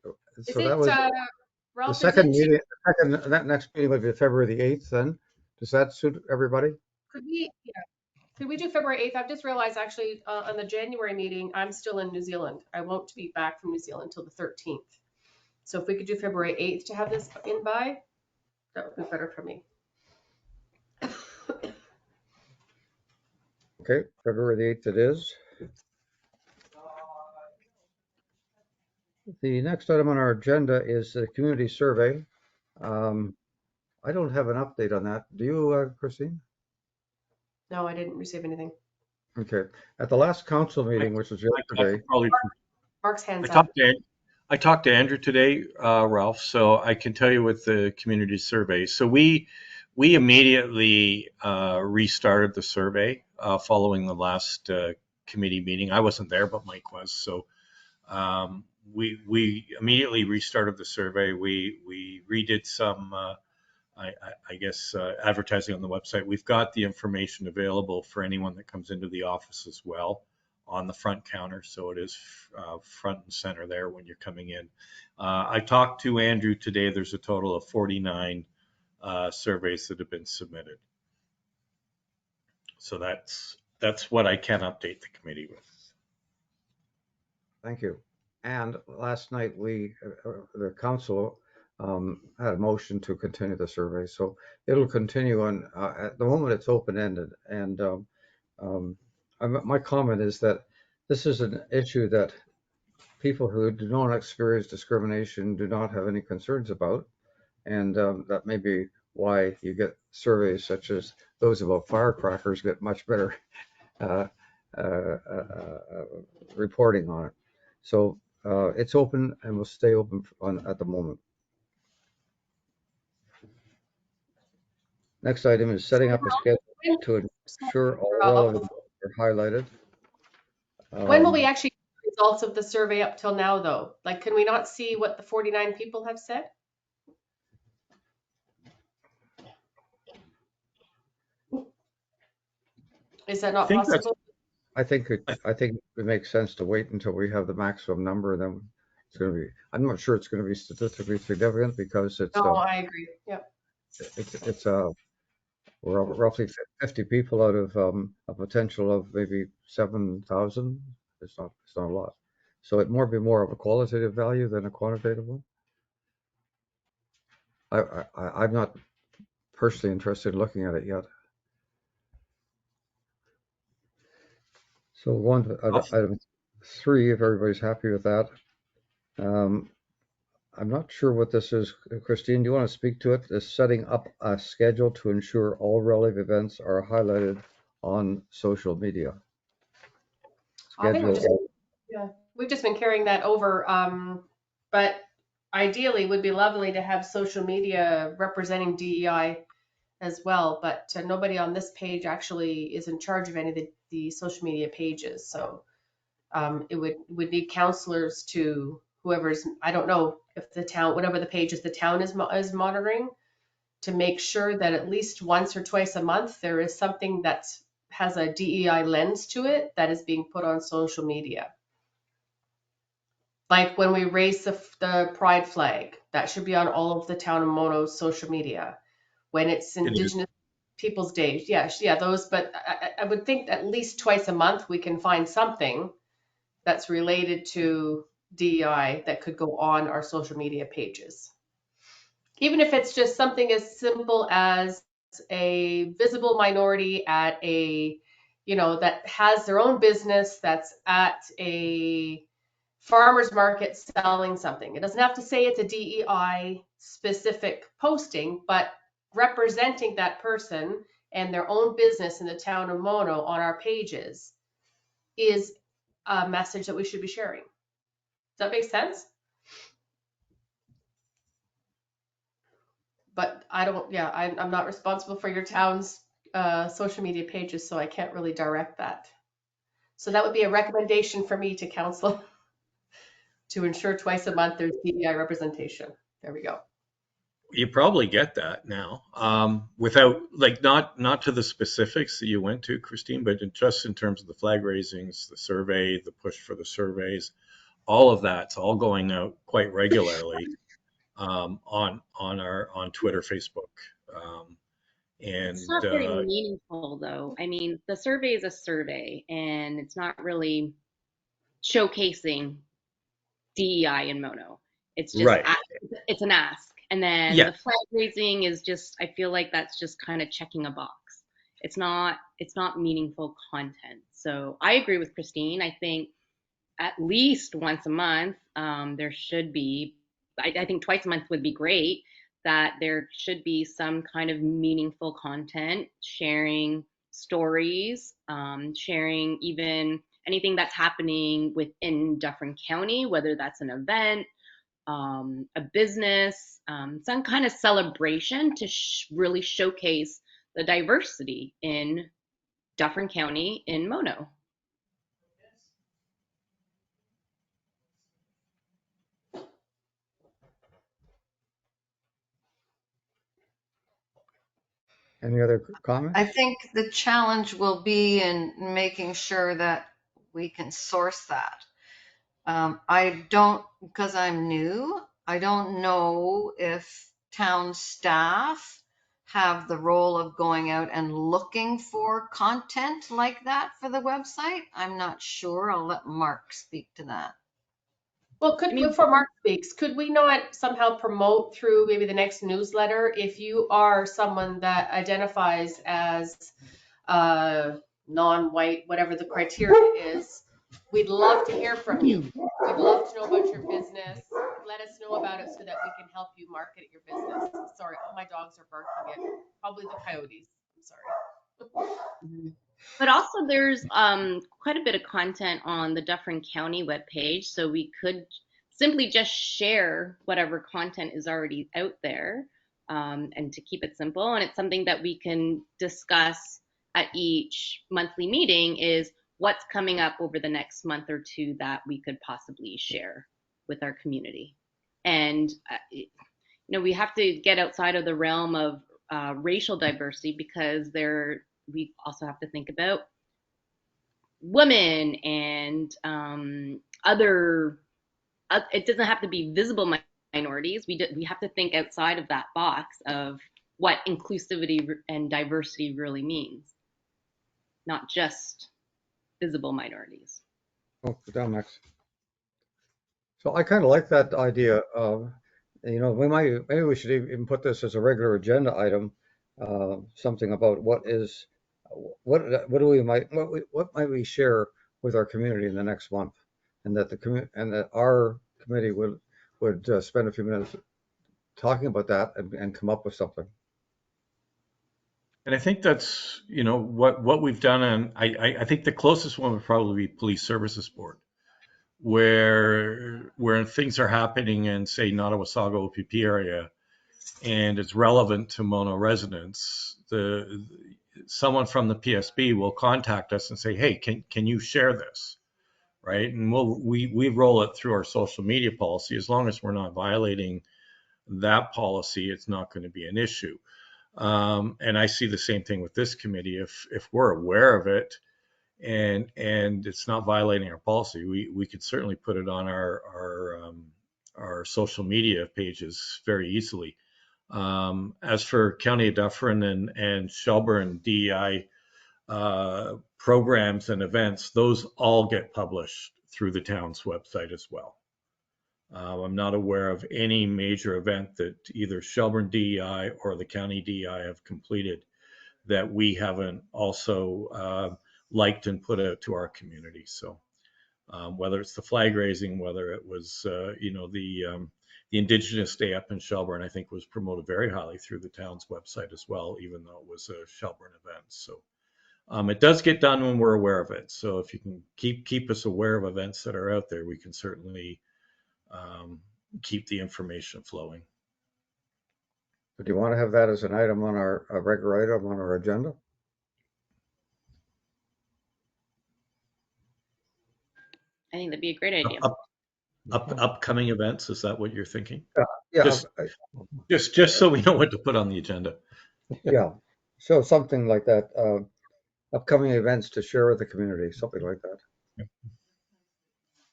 Speaker 3: So that was the second meeting. That next meeting would be February the 8th then. Does that suit everybody?
Speaker 5: Could we, Could we do February 8th? I've just realized actually on the January meeting, I'm still in New Zealand. I won't be back from New Zealand until the 13th. So if we could do February 8th to have this in by, that would be better for me.
Speaker 3: Okay, February the 8th it is. The next item on our agenda is the community survey. I don't have an update on that. Do you, Christine?
Speaker 5: No, I didn't receive anything.
Speaker 3: Okay. At the last council meeting, which was
Speaker 2: I
Speaker 3: yesterday,
Speaker 2: could probably,
Speaker 5: Mark's hands
Speaker 2: I
Speaker 5: up.
Speaker 2: talked to Andrew today, Ralph, so I can tell you with the community survey. So we immediately restarted the survey following the last committee meeting. I wasn't there, but Mike was. So we immediately restarted the survey. We redid some, I guess, advertising on the website. We've got the information available for anyone that comes into the office as well on the front counter. So it is front and center there when you're coming in. I talked to Andrew today. There's a total of 49 surveys that have been submitted. So that's what I can update the committee with.
Speaker 3: thank you. And last night the council had a motion to continue the survey, so it'll continue on. At the moment, it's open-ended, and my comment is that this is an issue that people who do not experience discrimination do not have any concerns about, and that may be why you get surveys such as those about firecrackers get much better reporting on it. So it's open and will stay open at the moment. Next item is setting up a schedule to ensure all relevant are highlighted.
Speaker 5: When will we actually get results of the survey up till now, though? Like, can we not see what the 49 people have said? Is that not possible?
Speaker 3: I think it makes sense to wait until we have the maximum number, and then it's going to be. I'm not sure it's going to be statistically significant because it's.
Speaker 5: No, I agree. Yep.
Speaker 3: It's we're roughly 50 people out of a potential of maybe 7,000. It's not a lot. So it be more of a qualitative value than a quantitative one. I'm not personally interested in looking at it yet. So item 3, if everybody's happy with that. I'm not sure what this is. Christine, do you want to speak to it? This setting up a schedule to ensure all relevant events are highlighted on social media.
Speaker 5: We've just been carrying that over. But ideally, it would be lovely to have social media representing DEI as well. But nobody on this page actually is in charge of any of the social media pages. So it would need counselors to whoever's, I don't know if the town, whatever the pages the town is monitoring, to make sure that at least once or twice a month there is something that has a DEI lens to it that is being put on social media. Like when we raise the pride flag, that should be on all of the town of Mono's social media. When it's Indigenous Peoples Day, yeah, those. But I would think at least twice a month we can find something that's related to DEI that could go on our social media pages. Even if it's just something as simple as a visible minority at a, that has their own business, that's at a farmer's market selling something. It doesn't have to say it's a DEI specific posting, but representing that person and their own business in the town of Mono on our pages is a message that we should be sharing. Does that make sense? But I'm not responsible for your town's social media pages, so I can't really direct that. So that would be a recommendation for me to council to ensure twice a month there's DEI representation. There we go.
Speaker 2: You probably get that now, without not to the specifics that you went to, Christine, but just in terms of the flag raisings, the survey, the push for the surveys, all of that's all going out quite regularly on Twitter, Facebook,
Speaker 4: It's
Speaker 2: And
Speaker 4: not very meaningful, though. I mean, the survey is a survey, and it's not really showcasing DEI in Mono. It's just
Speaker 2: right.
Speaker 4: it's an ask, and then
Speaker 2: Yeah.
Speaker 4: the flag raising is just. I feel like that's just kind of checking a box. It's not meaningful content. So I agree with Christine. I think at least once a month there should be. I think twice a month would be great. That there should be some kind of meaningful content, sharing stories, sharing even anything that's happening within Dufferin County, whether that's an event, a business, some kind of celebration to really showcase the diversity in Dufferin County in Mono.
Speaker 3: Any other
Speaker 6: I
Speaker 3: comments?
Speaker 6: think the challenge will be in making sure that we can source that. I don't, because I'm new, I don't know if town staff have the role of going out and looking for content like that for the website. I'm not sure. I'll let Mark speak to that.
Speaker 5: Well,
Speaker 4: I mean,
Speaker 5: before Mark speaks, could we not somehow promote through maybe the next newsletter if you are someone that identifies as non-white, whatever the criteria is? We'd love to hear from you. We'd love to know about your business. Let us know about it so that we can help you market your business. Sorry, all my dogs are barking at probably the coyotes. I'm sorry.
Speaker 4: but also there's quite a bit of content on the Dufferin County webpage, so we could simply just share whatever content is already out there, and to keep it simple. And it's something that we can discuss at each monthly meeting is what's coming up over the next month or two that we could possibly share with our community. And we have to get outside of the realm of racial diversity because we also have to think about women and other. It doesn't have to be visible minorities. We have to think outside of that box of what inclusivity and diversity really means, not just visible minorities.
Speaker 3: Oh, go down next. So I kind of like that idea of, maybe we should even put this as a regular agenda item, something about what might we share with our community in the next month, and that our committee would spend a few minutes talking about that and come up with something.
Speaker 2: And I think that's, what we've done. And I think the closest one would probably be Police Services Board, where things are happening in, say, Nottawasaga OPP area, and it's relevant to Mono residents. Someone from the PSB will contact us and say, "Hey, can you share this?" Right? And we roll it through our social media policy. As long as we're not violating that policy, it's not going to be an issue. And I see the same thing with this committee. If we're aware of it and it's not violating our policy, we could certainly put it on our social media pages very easily. As for County of Dufferin and Shelburne DEI programs and events, those all get published through the town's website as well. I'm not aware of any major event that either Shelburne DEI or the county DEI have completed that we haven't also liked and put out to our community. So whether it's the flag raising, whether it was, the Indigenous Day up in Shelburne, I think was promoted very highly through the town's website as well, even though it was a Shelburne event. So it does get done when we're aware of it. So if you can keep us aware of events that are out there, we can certainly keep the information flowing.
Speaker 3: Do you want to have that as an item on a regular item on our agenda?
Speaker 4: I think that'd be a great idea.
Speaker 2: Upcoming events, is that what you're thinking?
Speaker 3: Yeah.
Speaker 2: Just so we know what to put on the agenda.
Speaker 3: Yeah. So something like that. Upcoming events to share with the community, something like that.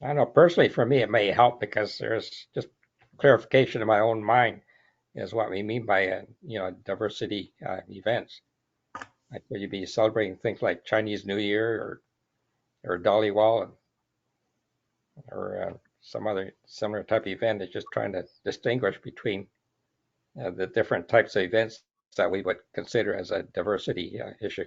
Speaker 8: I know personally for me it may help because there's just clarification in my own mind. is what we mean by diversity events. Like would you be celebrating things like Chinese New Year or Dolly Wall or some other similar type of event that's just trying to distinguish between the different types of events that we would consider as a diversity issue.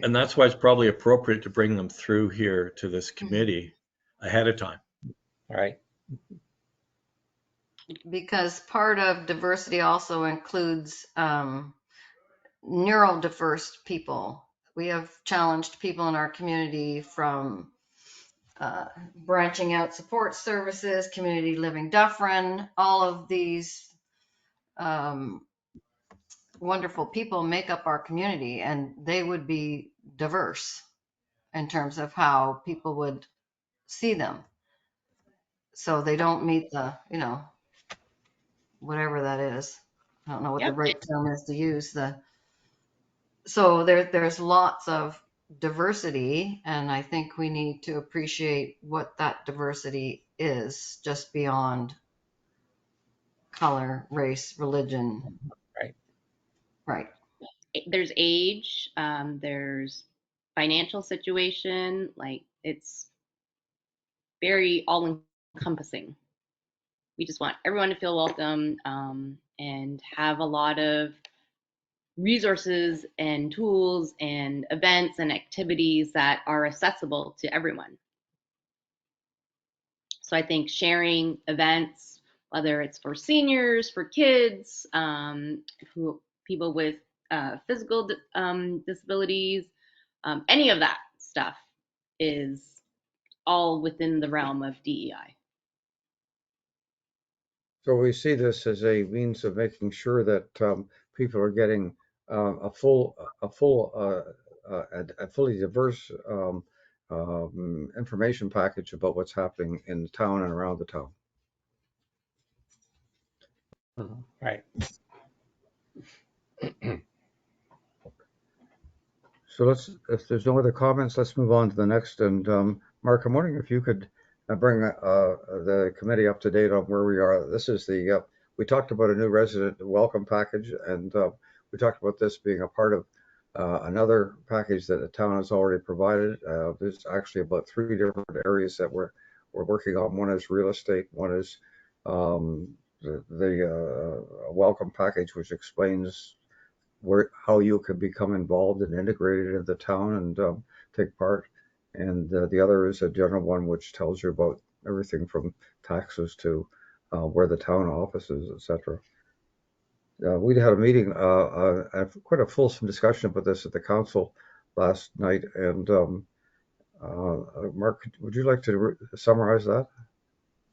Speaker 2: And that's why it's probably appropriate to bring them through here to this committee ahead of time.
Speaker 8: All right.
Speaker 6: Because part of diversity also includes neurodiverse people. We have challenged people in our community from branching out support services, community living Dufferin, all of these wonderful people make up our community, and they would be diverse in terms of how people would see them. So they don't meet the, whatever that is. I don't know what the
Speaker 4: Yep.
Speaker 6: right term is to use. So there's lots of diversity, and I think we need to appreciate what that diversity is, just beyond color, race, religion.
Speaker 8: Right.
Speaker 6: Right.
Speaker 4: There's age, there's financial situation, like it's very all encompassing. We just want everyone to feel welcome, and have a lot of resources and tools and events and activities that are accessible to everyone. So I think sharing events, whether it's for seniors, for kids, people with physical disabilities, any of that stuff is all within the realm of DEI.
Speaker 3: So we see this as a means of making sure that people are getting a fully diverse information package about what's happening in the town and around the town.
Speaker 8: Right.
Speaker 3: So if there's no other comments, let's move on to the next. And Mark, I'm wondering if you could bring the committee up to date on where we are. This is we talked about a new resident welcome package, and we talked about this being a part of another package that the town has already provided. There's actually about 3 different areas that we're working on. One is real estate, one is the welcome package, which explains how you could become involved and integrated in the town and take part. And the other is a general one, which tells you about everything from taxes to where the town office is, etc. We had a meeting, quite a fulsome discussion about this at the council last night. And Mark, would you like to summarize that?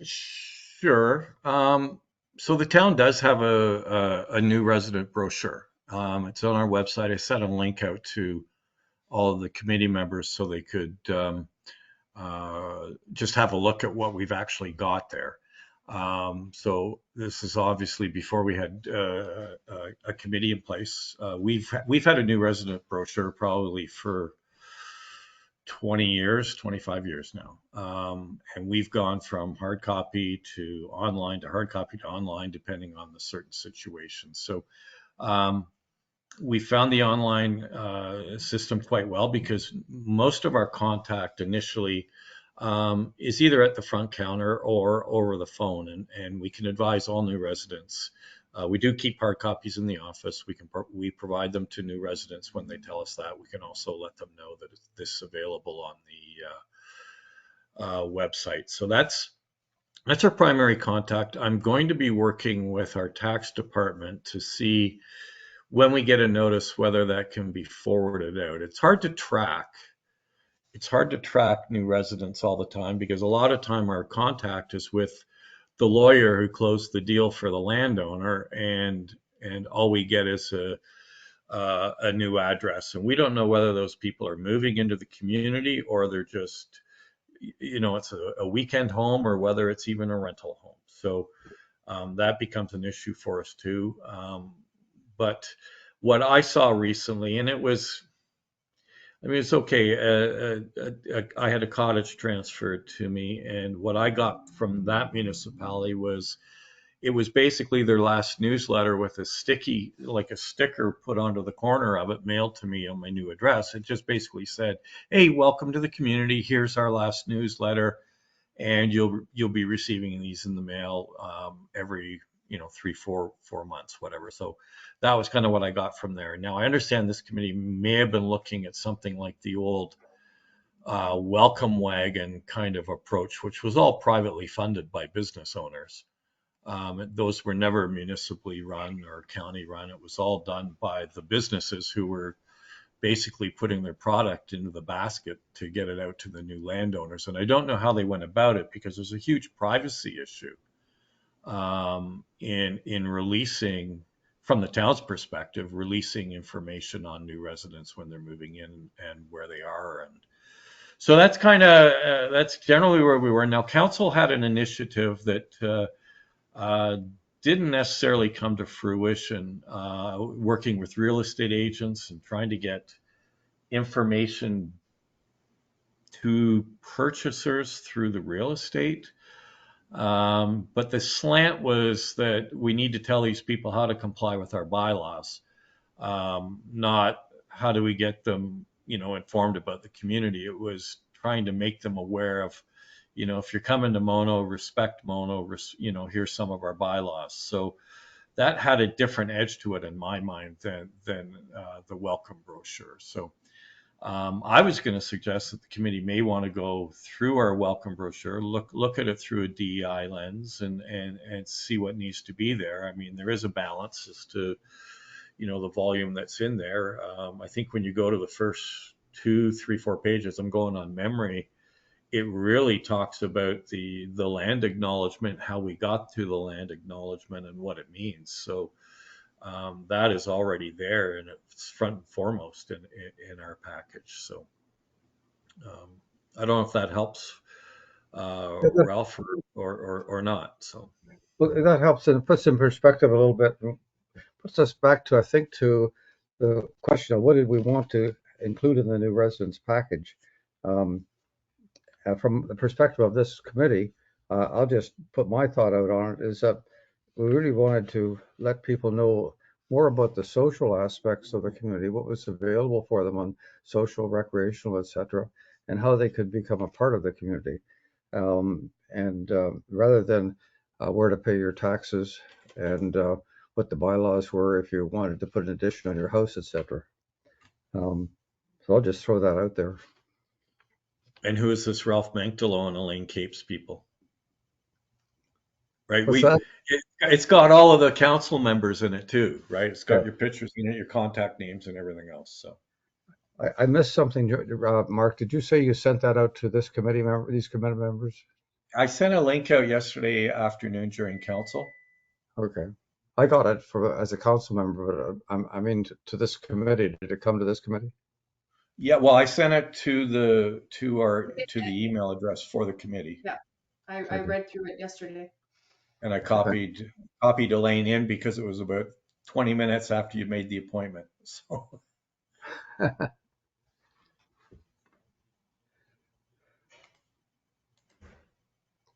Speaker 2: Sure. So the town does have a new resident brochure. It's on our website. I sent a link out to all of the committee members so they could just have a look at what we've actually got there. So this is obviously before we had a committee in place. We've had a new resident brochure probably for 20 years, 25 years now. And we've gone from hard copy to online to hard copy to online, depending on the certain situation. So we found the online system quite well because most of our contact initially is either at the front counter or over the phone, and we can advise all new residents. We do keep hard copies in the office. We provide them to new residents when they tell us that. We can also let them know that this is available on the website. So that's our primary contact. I'm going to be working with our tax department to see when we get a notice whether that can be forwarded out. It's hard to track. It's hard to track new residents all the time because a lot of time our contact is with the lawyer who closed the deal for the landowner, and all we get is a new address, and we don't know whether those people are moving into the community or they're just, it's a weekend home, or whether it's even a rental home. So that becomes an issue for us too. But what I saw recently, and I mean, it's okay. I had a cottage transferred to me, and what I got from that municipality was it was basically their last newsletter with a sticky, like a sticker put onto the corner of it, mailed to me on my new address. It just basically said, "Hey, welcome to the community. Here's our last newsletter, and you'll be receiving these in the mail every 3, 4 months, whatever." So that was kind of what I got from there. Now I understand this committee may have been looking at something like the old welcome wagon kind of approach, which was all privately funded by business owners. Those were never municipally run or county run. It was all done by the businesses who were basically putting their product into the basket to get it out to the new landowners. And I don't know how they went about it because there's a huge privacy issue in releasing, from the town's perspective, releasing information on new residents when they're moving in and where they are. And so that's that's generally where we were. Now, council had an initiative that didn't necessarily come to fruition, working with real estate agents and trying to get information to purchasers through the real estate. But the slant was that we need to tell these people how to comply with our bylaws, not how do we get them, informed about the community. It was trying to make them aware of, if you're coming to Mono, respect Mono, here's some of our bylaws. So that had a different edge to it in my mind than the welcome brochure. So I was going to suggest that the committee may want to go through our welcome brochure, look at it through a DEI lens, and see what needs to be there. I mean, there is a balance as to the volume that's in there. I think when you go to the first 2, 3, 4 pages, I'm going on memory, it really talks about the land acknowledgement, how we got to the land acknowledgement, and what it means. So that is already there, and it's front and foremost in our package. So I don't know if that helps Ralph or not. So
Speaker 3: Well, that helps and puts in perspective a little bit, and puts us back to, I think, to the question of what did we want to include in the new residence package. Um, from the perspective of this committee, I'll just put my thought out on it, is that we really wanted to let people know more about the social aspects of the community, what was available for them on social, recreational, etc., and how they could become a part of the community. And rather than where to pay your taxes and what the bylaws were if you wanted to put an addition on your house, etc. So I'll just throw that out there.
Speaker 2: and who is this Ralph Manctolo and Elaine Capes people? Right.
Speaker 3: What's that?
Speaker 2: It's got all of the council members in it too, right? It's got
Speaker 3: Yeah.
Speaker 2: your pictures in it, your contact names, and everything else. So
Speaker 3: I missed something, Mark. Did you say you sent that out to this committee member, these committee members?
Speaker 2: I sent a link out yesterday afternoon during council.
Speaker 3: Okay, I got it as a council member, but I mean to this committee. Did it come to this committee?
Speaker 2: Yeah, well, I sent it to the email address for the committee.
Speaker 5: Yeah, I read through it yesterday.
Speaker 2: And I copied Elaine in because it was about 20 minutes after you made the appointment. So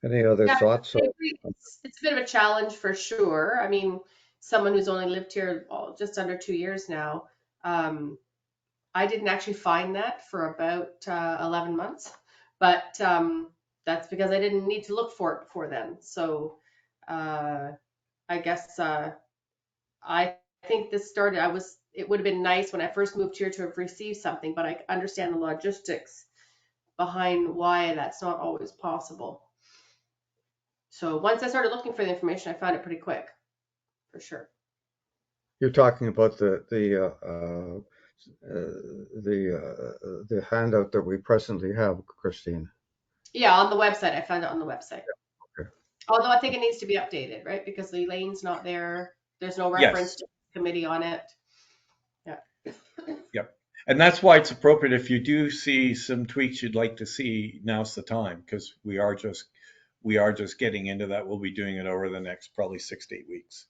Speaker 3: Any other
Speaker 5: Yeah,
Speaker 3: thoughts?
Speaker 5: it's a bit of a challenge for sure. I mean, someone who's only lived here just under 2 years now, I didn't actually find that for about 11 months, but that's because I didn't need to look for it before then. So I guess I think this started, it would have been nice when I first moved here to have received something, but I understand the logistics behind why that's not always possible. So once I started looking for the information, I found it pretty quick, for sure.
Speaker 3: You're talking about the handout that we presently have, Christine.
Speaker 5: Yeah, on the website. I found it on the website.
Speaker 3: Okay.
Speaker 5: Although I think it needs to be updated, right? Because Elaine's not there. There's no reference to the committee on it. Yeah.
Speaker 2: Yep. And that's why it's appropriate if you do see some tweaks you'd like to see, now's the time, because we are just getting into that. We'll be doing it over the next probably 6 to 8 weeks.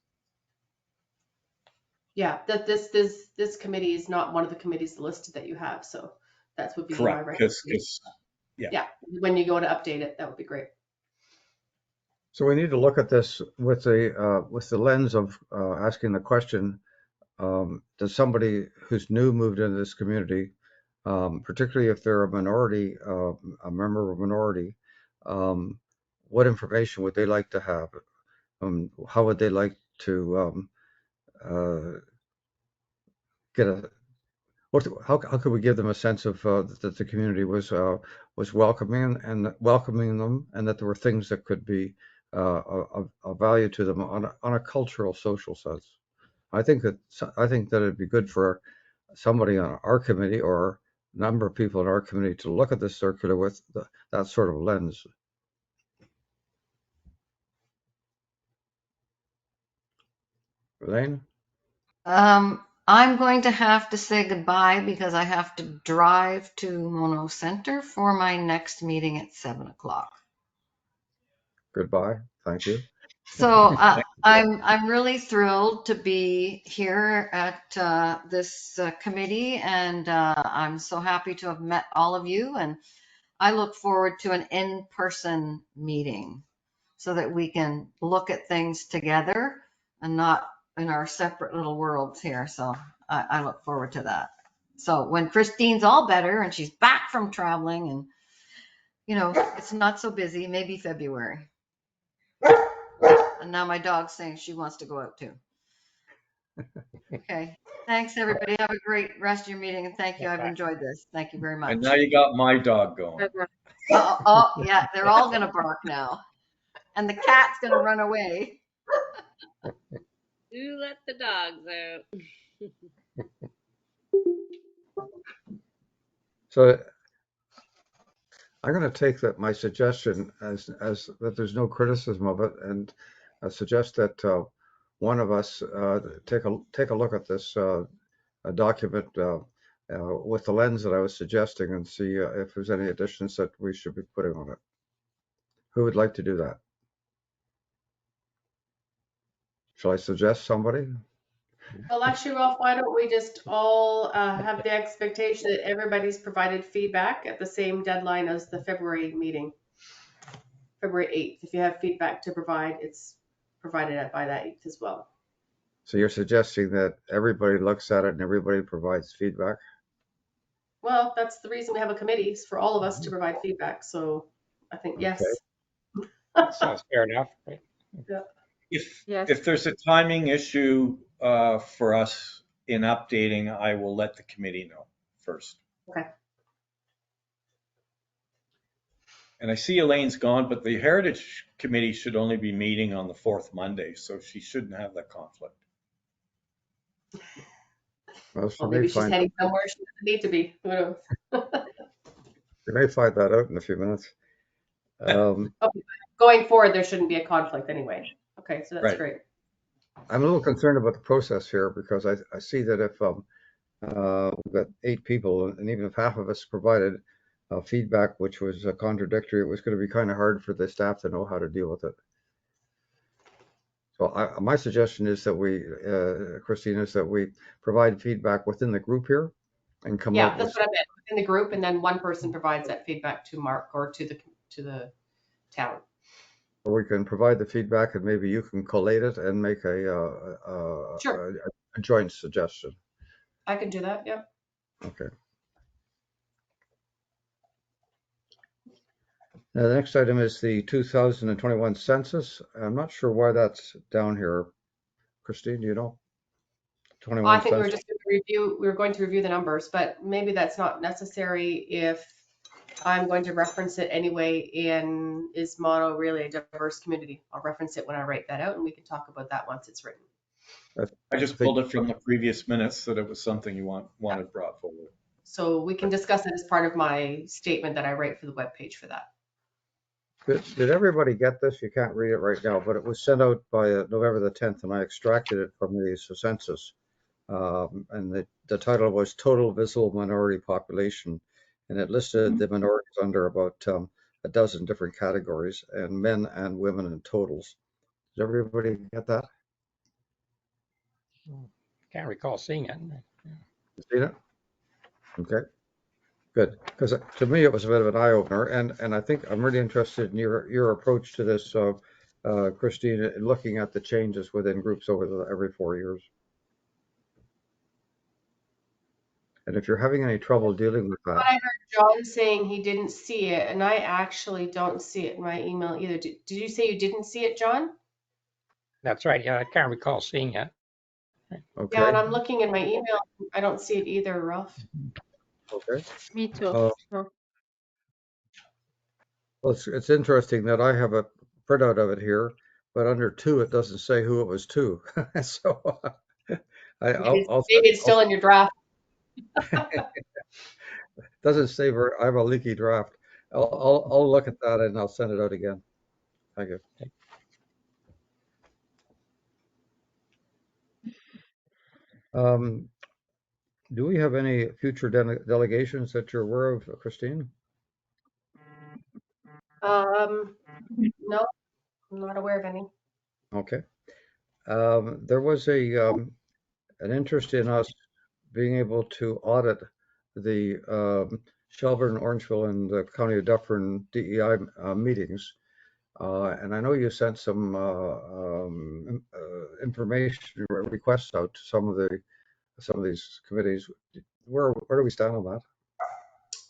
Speaker 5: Yeah, that this committee is not one of the committees listed that you have. So That would be my
Speaker 2: Correct,
Speaker 5: recommendation.
Speaker 2: because, yeah.
Speaker 5: Yeah, when you go to update it, that would be great.
Speaker 3: So we need to look at this with the lens of asking the question, does somebody who's new moved into this community, particularly if they're a minority, a member of a minority, what information would they like to have? How would they like to get a how could we give them a sense of that the community was welcoming them, and that there were things that could be of value to them on a cultural, social sense? I think that it'd be good for somebody on our committee or a number of people in our committee to look at this circular with that sort of lens. Elaine?
Speaker 6: I'm going to have to say goodbye because I have to drive to Mono Center for my next meeting at 7 o'clock.
Speaker 3: Goodbye. Thank you.
Speaker 6: So I'm really thrilled to be here at this committee, and I'm so happy to have met all of you. And I look forward to an in-person meeting so that we can look at things together and not in our separate little worlds here. So I look forward to that. So when Christine's all better and she's back from traveling and, you know, it's not so busy, maybe February. And now my dog's saying she wants to go out too. Okay. Thanks, everybody. Have a great rest of your meeting. And thank you. I've enjoyed this. Thank you very much.
Speaker 2: And now you got my dog going.
Speaker 6: Oh, yeah. They're all going to bark now. And the cat's going to run away.
Speaker 4: Do let the dogs out.
Speaker 3: So I'm going to take my suggestion as that there's no criticism of it, and suggest that one of us take a look at this document with the lens that I was suggesting, and see if there's any additions that we should be putting on it. Who would like to do that? Shall I suggest somebody?
Speaker 5: Well, actually, Ralph, why don't we just all have the expectation that everybody's provided feedback at the same deadline as the February meeting, February 8th. If you have feedback to provide, it's provided by that 8th as well.
Speaker 3: So you're suggesting that everybody looks at it and everybody provides feedback?
Speaker 5: Well, that's the reason we have a committee, is for all of us to provide feedback. So I think yes.
Speaker 8: That sounds fair enough. Right?
Speaker 5: Yeah.
Speaker 7: Yes.
Speaker 2: If there's a timing issue for us in updating, I will let the committee know first.
Speaker 5: Okay.
Speaker 2: And I see Elaine's gone, but the Heritage Committee should only be meeting on the fourth Monday, so she shouldn't have that conflict.
Speaker 3: Well,
Speaker 5: Well, maybe she's heading somewhere she doesn't need to be. Who knows?
Speaker 3: We may find that out in a few minutes.
Speaker 5: Okay. Going forward, there shouldn't be a conflict anyway. Okay, so that's
Speaker 2: Right.
Speaker 5: great.
Speaker 3: I'm a little concerned about the process here, because I see that if we've got 8 people, and even if half of us provided feedback which was contradictory, it was going to be kind of hard for the staff to know how to deal with it. So my suggestion is that we, Christine, is that we provide feedback within the group here and come
Speaker 5: Yeah,
Speaker 3: up
Speaker 5: that's
Speaker 3: with.
Speaker 5: what I meant, within the group, and then one person provides that feedback to Mark or to the town.
Speaker 3: We can provide the feedback, and maybe you can collate it and make a joint suggestion.
Speaker 5: I can do that. Yep.
Speaker 3: Okay. Now, the next item is the 2021 census. I'm not sure why that's down here. Christine, do you know? 21
Speaker 5: I think we were
Speaker 3: census.
Speaker 5: just going to review. We were going to review the numbers, but maybe that's not necessary if I'm going to reference it anyway in Is Mono Really a Diverse Community? I'll reference it when I write that out, and we can talk about that once it's written.
Speaker 2: I just pulled it from the previous minutes that it was something you wanted brought forward.
Speaker 5: So we can discuss it as part of my statement that I write for the webpage for that.
Speaker 3: Did everybody get this? You can't read it right now, but it was sent out by November the 10th, and I extracted it from the census. And the title was Total Visible Minority Population, and it listed the minorities under about a dozen different categories, and men and women in totals. Did everybody get that?
Speaker 8: Can't recall seeing it.
Speaker 3: You seen it? Okay. Good, because to me, it was a bit of an eye opener, and I think I'm really interested in your approach to this, Christine, in looking at the changes within groups over every 4 years. And if you're having any trouble dealing with that,
Speaker 5: I heard John saying he didn't see it, and I actually don't see it in my email either. Did you say you didn't see it, John?
Speaker 8: That's right. Yeah, I can't recall seeing it.
Speaker 5: Yeah, and
Speaker 3: okay,
Speaker 5: I'm looking in my email. I don't see it either, Ralph.
Speaker 3: okay.
Speaker 7: Me too.
Speaker 3: Uh,
Speaker 7: No.
Speaker 3: well, it's interesting that I have a printout of it here, but under two, it doesn't say who it was to. So I'll
Speaker 5: Maybe it's still in your draft.
Speaker 3: doesn't say I have a leaky draft. I'll look at that and I'll send it out again. Thank you. Um, do we have any future delegations that you're aware of, Christine?
Speaker 5: No, I'm not aware of any.
Speaker 3: Okay. There was an interest in us being able to audit the Shelburne, Orangeville, and the County of Dufferin DEI meetings. And I know you sent some information requests out to some of these committees. Where do we stand on that?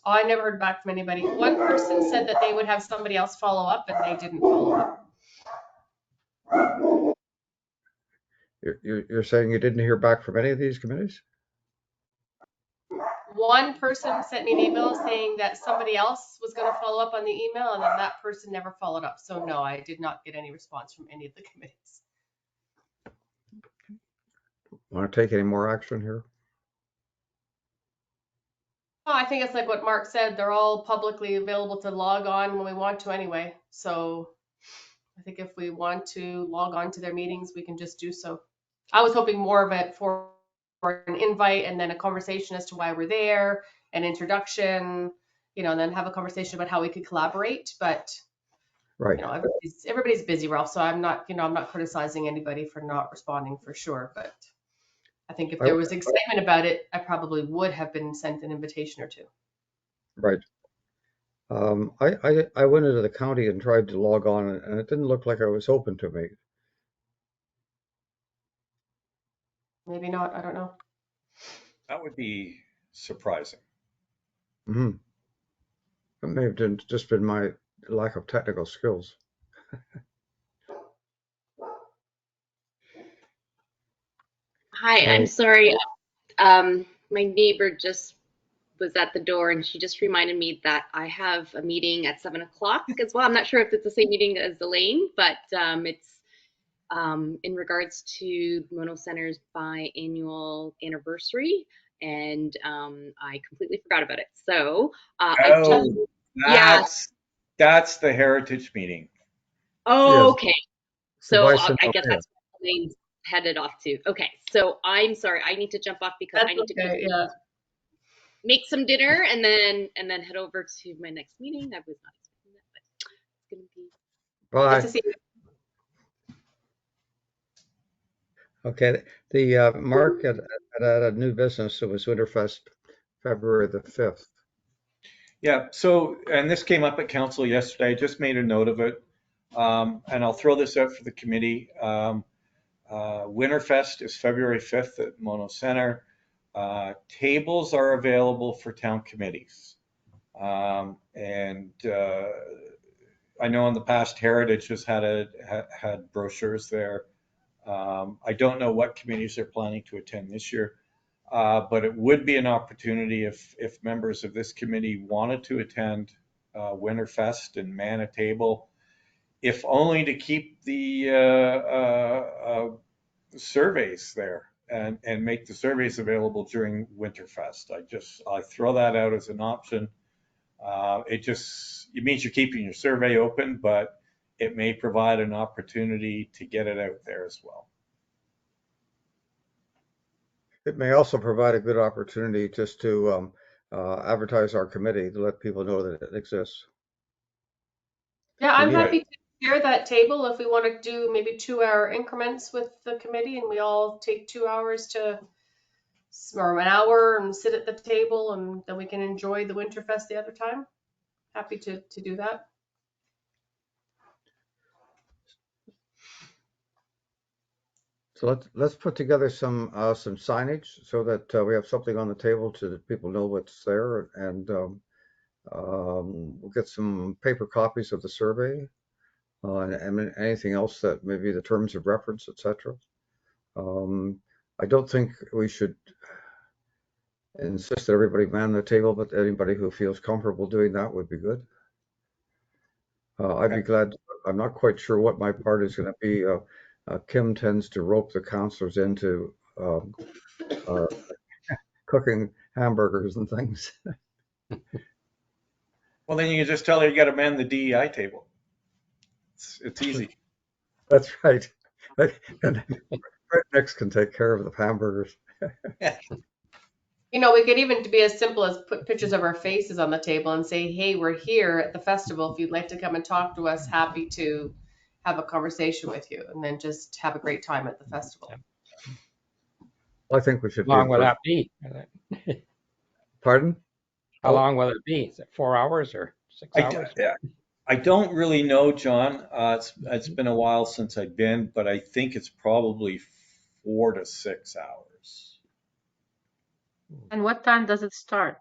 Speaker 5: I never heard back from anybody. One person said that they would have somebody else follow up, and they didn't follow up.
Speaker 3: You're saying you didn't hear back from any of these committees?
Speaker 5: One person sent me an email saying that somebody else was going to follow up on the email, and then that person never followed up. So no, I did not get any response from any of the committees.
Speaker 3: Want to take any more action here?
Speaker 5: Well, I think it's like what Mark said. They're all publicly available to log on when we want to anyway. So I think if we want to log on to their meetings, we can just do so. I was hoping more of it for an invite and then a conversation as to why we're there, an introduction, and then have a conversation about how we could collaborate. But
Speaker 3: Right.
Speaker 5: Everybody's busy, Ralph. So I'm not criticizing anybody for not responding for sure. But I think if there was excitement about it, I probably would have been sent an invitation or two.
Speaker 3: Right. I went into the county and tried to log on, and it didn't look like it was open to me.
Speaker 5: Maybe not. I don't know.
Speaker 2: That would be surprising.
Speaker 3: Mm-hmm. It may have just been my lack of technical skills.
Speaker 4: Hi, I'm sorry. My neighbor just was at the door and she just reminded me that I have a meeting at 7 o'clock as well. I'm not sure if it's the same meeting as Elaine, but it's in regards to Mono Center's biannual anniversary, and I completely forgot about it. So I just, yeah.
Speaker 2: That's the heritage meeting.
Speaker 4: Oh,
Speaker 3: Yes.
Speaker 4: okay.
Speaker 3: The
Speaker 4: So
Speaker 3: Bison
Speaker 4: I guess
Speaker 3: Mountain.
Speaker 4: that's what Elaine's headed off to. Okay, so I'm sorry, I need to jump off because I need to go make some dinner and then head over to my next meeting. I was not expecting that, but it's gonna be.
Speaker 3: Bye.
Speaker 5: Nice to see you.
Speaker 3: Okay. The Mark had a new business. It was Winterfest, February the 5th.
Speaker 2: Yeah, so, and this came up at council yesterday. I just made a note of it. And I'll throw this out for the committee. Winterfest is February 5th at Mono Center. Tables are available for town committees. And I know in the past Heritage has had brochures there. I don't know what committees are planning to attend this year, but it would be an opportunity if members of this committee wanted to attend Winterfest and man a table, if only to keep the surveys there and make the surveys available during Winterfest. I throw that out as an option. It means you're keeping your survey open, but it may provide an opportunity to get it out there as well.
Speaker 3: It may also provide a good opportunity just to advertise our committee to let people know that it exists.
Speaker 5: Yeah, I'm happy to share that table if we want to do maybe 2-hour increments with the committee and we all take 2 hours to or an hour and sit at the table, and then we can enjoy the Winterfest the other time. Happy to do that.
Speaker 3: So let's put together some signage so that we have something on the table so that people know what's there, and we'll get some paper copies of the survey and anything else that maybe the terms of reference, etc. I don't think we should insist that everybody man the table, but anybody who feels comfortable doing that would be good. I'd be glad. I'm not quite sure what my part is going to be. Kim tends to rope the counselors into cooking hamburgers and things.
Speaker 2: Well, then you can just tell her you got to man the DEI table. It's easy.
Speaker 3: That's right. And Fred Nix can take care of the hamburgers.
Speaker 5: You know, we could even be as simple as put pictures of our faces on the table and say, hey, we're here at the festival. If you'd like to come and talk to us, happy to have a conversation with you, and then just have a great time at the festival.
Speaker 3: I think we should.
Speaker 8: How long will that be?
Speaker 3: Pardon?
Speaker 8: How long will it be? Is it 4 hours or 6 hours?
Speaker 2: I don't really know, John. It's been a while since I've been, but I think it's probably 4 to 6 hours.
Speaker 7: And what time does it start?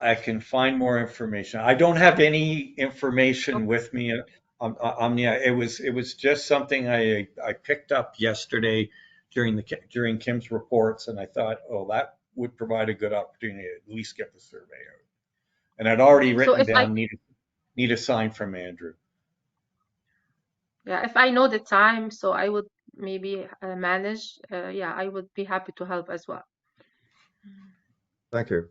Speaker 2: I can find more information. I don't have any information with me. It was just something I picked up yesterday during Kim's reports, and I thought, oh, that would provide a good opportunity to at least get the survey out. And I'd already written down need a sign from Andrew.
Speaker 7: Yeah, if I know the time, so I would maybe manage. Yeah, I would be happy to help as well.
Speaker 3: Thank you.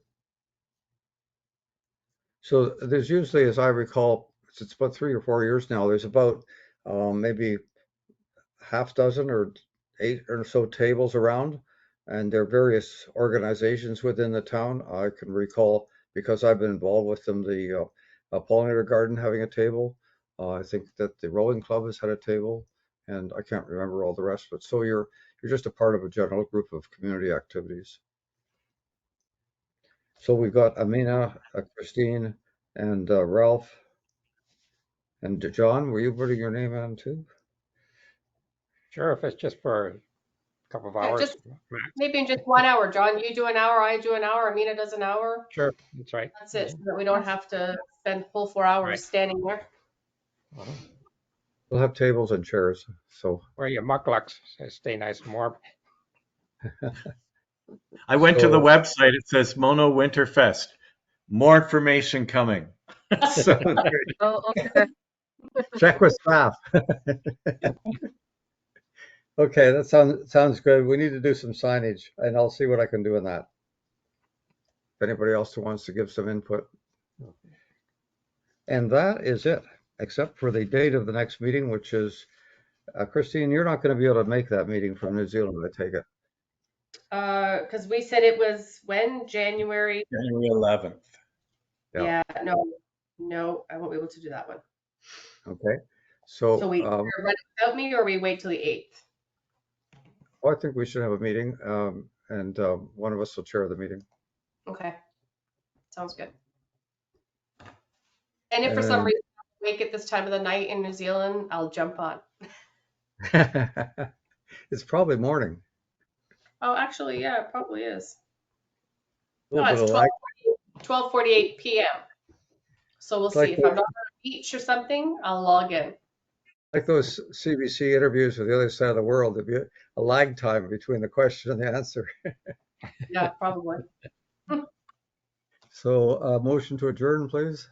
Speaker 3: So there's usually, as I recall, it's about 3 or 4 years now, there's about maybe half dozen or 8 or so tables around, and there are various organizations within the town. I can recall, because I've been involved with them, the pollinator garden having a table. I think that the rowing club has had a table, and I can't remember all the rest. But so you're just a part of a general group of community activities. So we've got Amina, Christine, and Ralph, and John. Were you putting your name on too?
Speaker 8: Sure, if it's just for a couple of hours.
Speaker 5: Just maybe in just 1 hour, John. You do an hour, I do an hour, Amina does an hour.
Speaker 8: Sure, that's right.
Speaker 5: That's it, so that we don't have to spend full 4 hours standing there.
Speaker 3: We'll have tables and chairs. So
Speaker 8: wear your mucklucks, so stay nice and warm.
Speaker 2: I went to the website. It says Mono Winterfest. More information coming.
Speaker 7: Oh, okay.
Speaker 3: Check with staff. Okay, that sounds good. We need to do some signage, and I'll see what I can do in that. If anybody else wants to give some input. And that is it, except for the date of the next meeting, which is, Christine, you're not going to be able to make that meeting from New Zealand, I take it.
Speaker 5: Because we said it was when? January
Speaker 2: 11th.
Speaker 5: Yeah, no, I won't be able to do that one.
Speaker 3: Okay. So
Speaker 5: we run it without me, or we wait till the 8th?
Speaker 3: Well, I think we should have a meeting, and one of us will chair the meeting.
Speaker 5: Okay, sounds good. And if for some reason I wake at this time of the night in New Zealand, I'll jump on.
Speaker 3: It's probably morning.
Speaker 5: Oh, actually, yeah, it probably is.
Speaker 3: No,
Speaker 5: it's 12:48 p.m. So we'll see. If I'm not on a beach or something, I'll log in.
Speaker 3: Like those CBC interviews with the other side of the world, there'd be a lag time between the question and the answer.
Speaker 5: Yeah, probably.
Speaker 3: So motion to adjourn, please.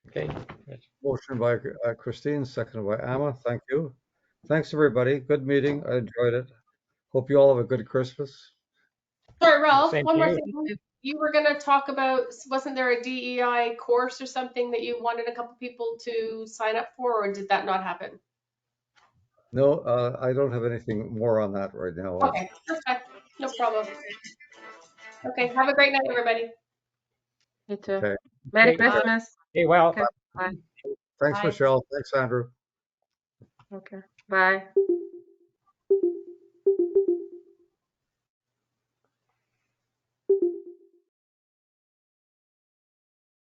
Speaker 8: Okay.
Speaker 3: Motion by Christine, seconded by Amma. Thank you. Thanks, everybody. Good meeting. I enjoyed it. Hope you all have a good Christmas.
Speaker 5: Sorry, Ralph, one more thing. You were going to talk about, wasn't there a DEI course or something that you wanted a couple people to sign up for, or did that not happen?
Speaker 3: No, I don't have anything more on that right now.
Speaker 5: Okay, that's fine. No problem. Okay, have a great night, everybody.
Speaker 7: You too.
Speaker 3: Okay.
Speaker 7: Merry Christmas.
Speaker 8: Hey, well.
Speaker 7: Okay. Bye.
Speaker 3: Thanks,
Speaker 5: Bye.
Speaker 3: Michelle. Thanks, Andrew.
Speaker 7: Okay. Bye.